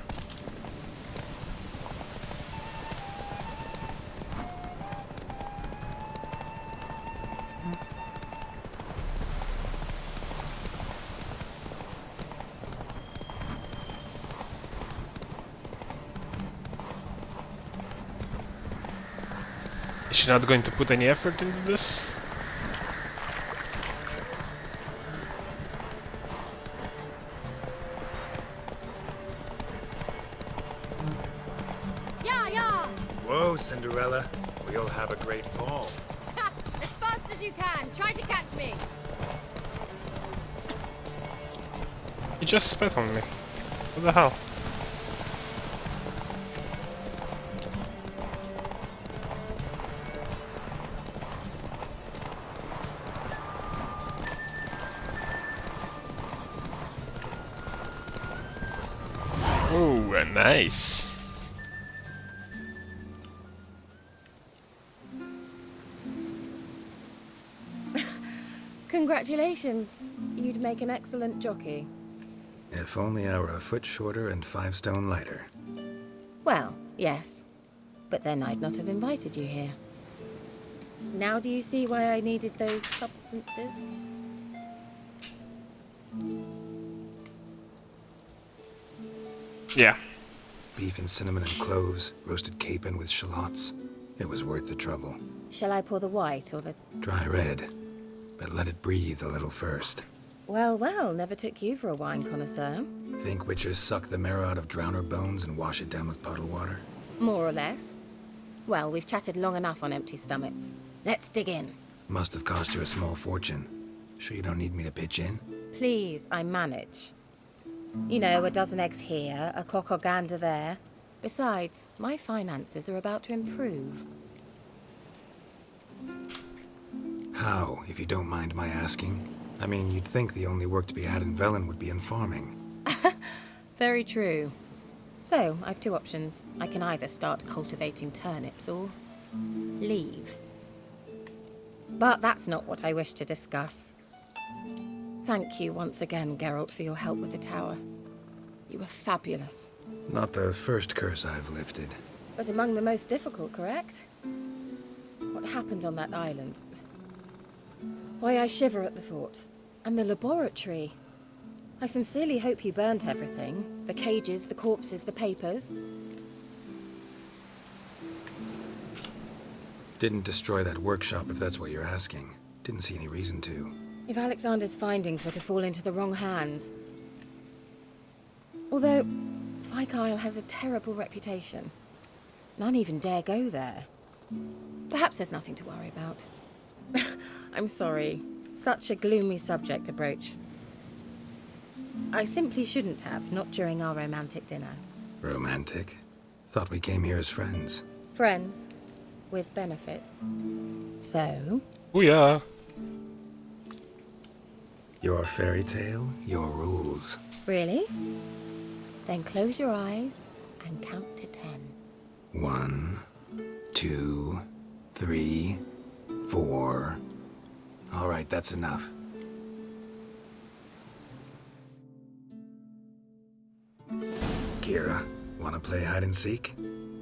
Is she not going to put any effort into this?
Whoa, Cinderella. We'll have a great fall.
As fast as you can. Try to catch me.
You just spit on me. What the hell? Oh, nice.
Congratulations. You'd make an excellent jockey.
If only I were a foot shorter and 5 stone lighter.
Well, yes. But then I'd not have invited you here. Now do you see why I needed those substances?
Yeah.
Beef and cinnamon and cloves, roasted capon with shallots. It was worth the trouble.
Shall I pour the white or the...
Dry red, but let it breathe a little first.
Well, well, never took you for a wine connoisseur.
Think witches suck the marrow out of drowner bones and wash it down with puddle water?
More or less. Well, we've chatted long enough on empty stomachs. Let's dig in.
Must have cost you a small fortune. Sure you don't need me to pitch in?
Please, I manage. You know, a dozen eggs here, a cock or gander there. Besides, my finances are about to improve.
How, if you don't mind my asking? I mean, you'd think the only work to be had in Velen would be in farming.
Very true. So, I've 2 options. I can either start cultivating turnips or leave. But that's not what I wish to discuss. Thank you once again, Geralt, for your help with the tower. You were fabulous.
Not the first curse I've lifted.
But among the most difficult, correct? What happened on that island? Why I shiver at the thought. And the laboratory. I sincerely hope you burnt everything. The cages, the corpses, the papers.
Didn't destroy that workshop, if that's what you're asking. Didn't see any reason to.
If Alexander's findings were to fall into the wrong hands. Although, Fyke Isle has a terrible reputation. None even dare go there. Perhaps there's nothing to worry about. I'm sorry. Such a gloomy subject to broach. I simply shouldn't have, not during our romantic dinner.
Romantic? Thought we came here as friends.
Friends. With benefits. So?
Booyah!
Your fairy tale, your rules.
Really? Then close your eyes and count to 10.
1, 2, 3, 4. All right, that's enough. Keira, wanna play hide and seek?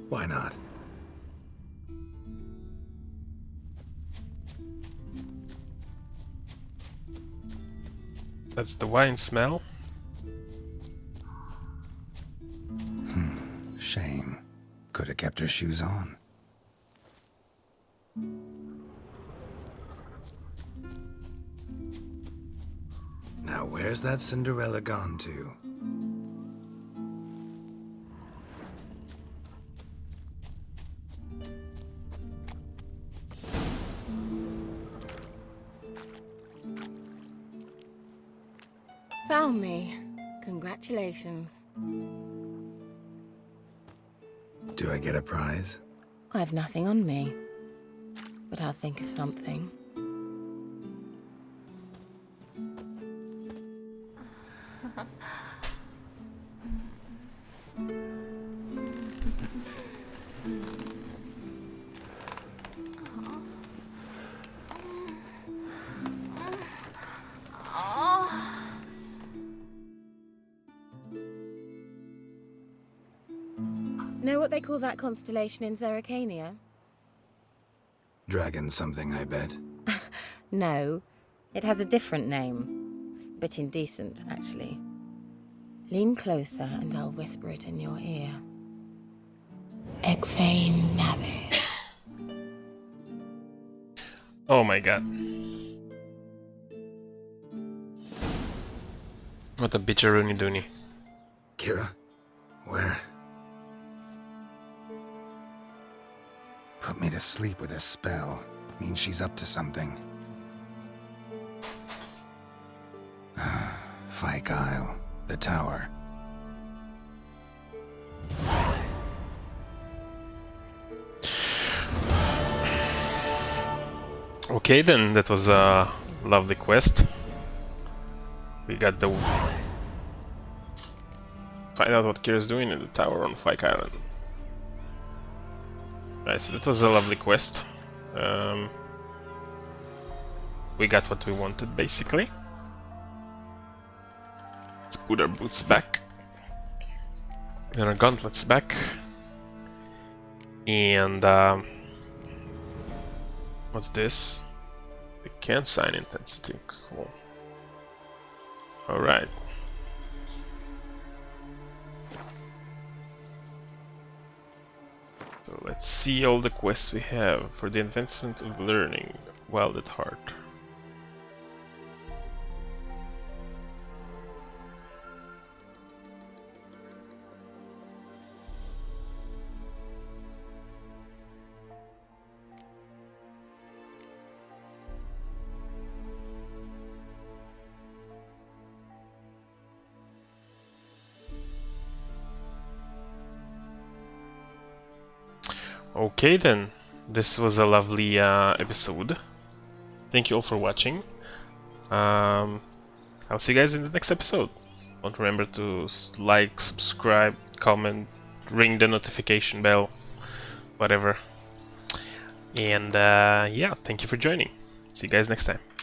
Why not?
That's the wine smell.
Shame. Could have kept her shoes on. Now where's that Cinderella gone to?
Found me. Congratulations.
Do I get a prize?
I've nothing on me. But I'll think of something. Know what they call that constellation in Zerrikania?
Dragon something, I bet.
No, it has a different name. Bit indecent, actually. Lean closer and I'll whisper it in your ear. Egfain Nave.
Oh my god. What a bitcheroony doony.
Keira, where? Put me to sleep with a spell. Means she's up to something. Fyke Isle, the tower.
Okay then, that was a lovely quest. We got the... Find out what Keira's doing in the tower on Fyke Island. Right, so that was a lovely quest. We got what we wanted, basically. Let's put our boots back. And our gauntlets back. And, what's this? The campsite intensity, cool. Alright. So let's see all the quests we have for the advancement of learning, wild at heart. Okay then, this was a lovely episode. Thank you all for watching. I'll see you guys in the next episode. Don't remember to like, subscribe, comment, ring the notification bell, whatever. And yeah, thank you for joining. See you guys next time.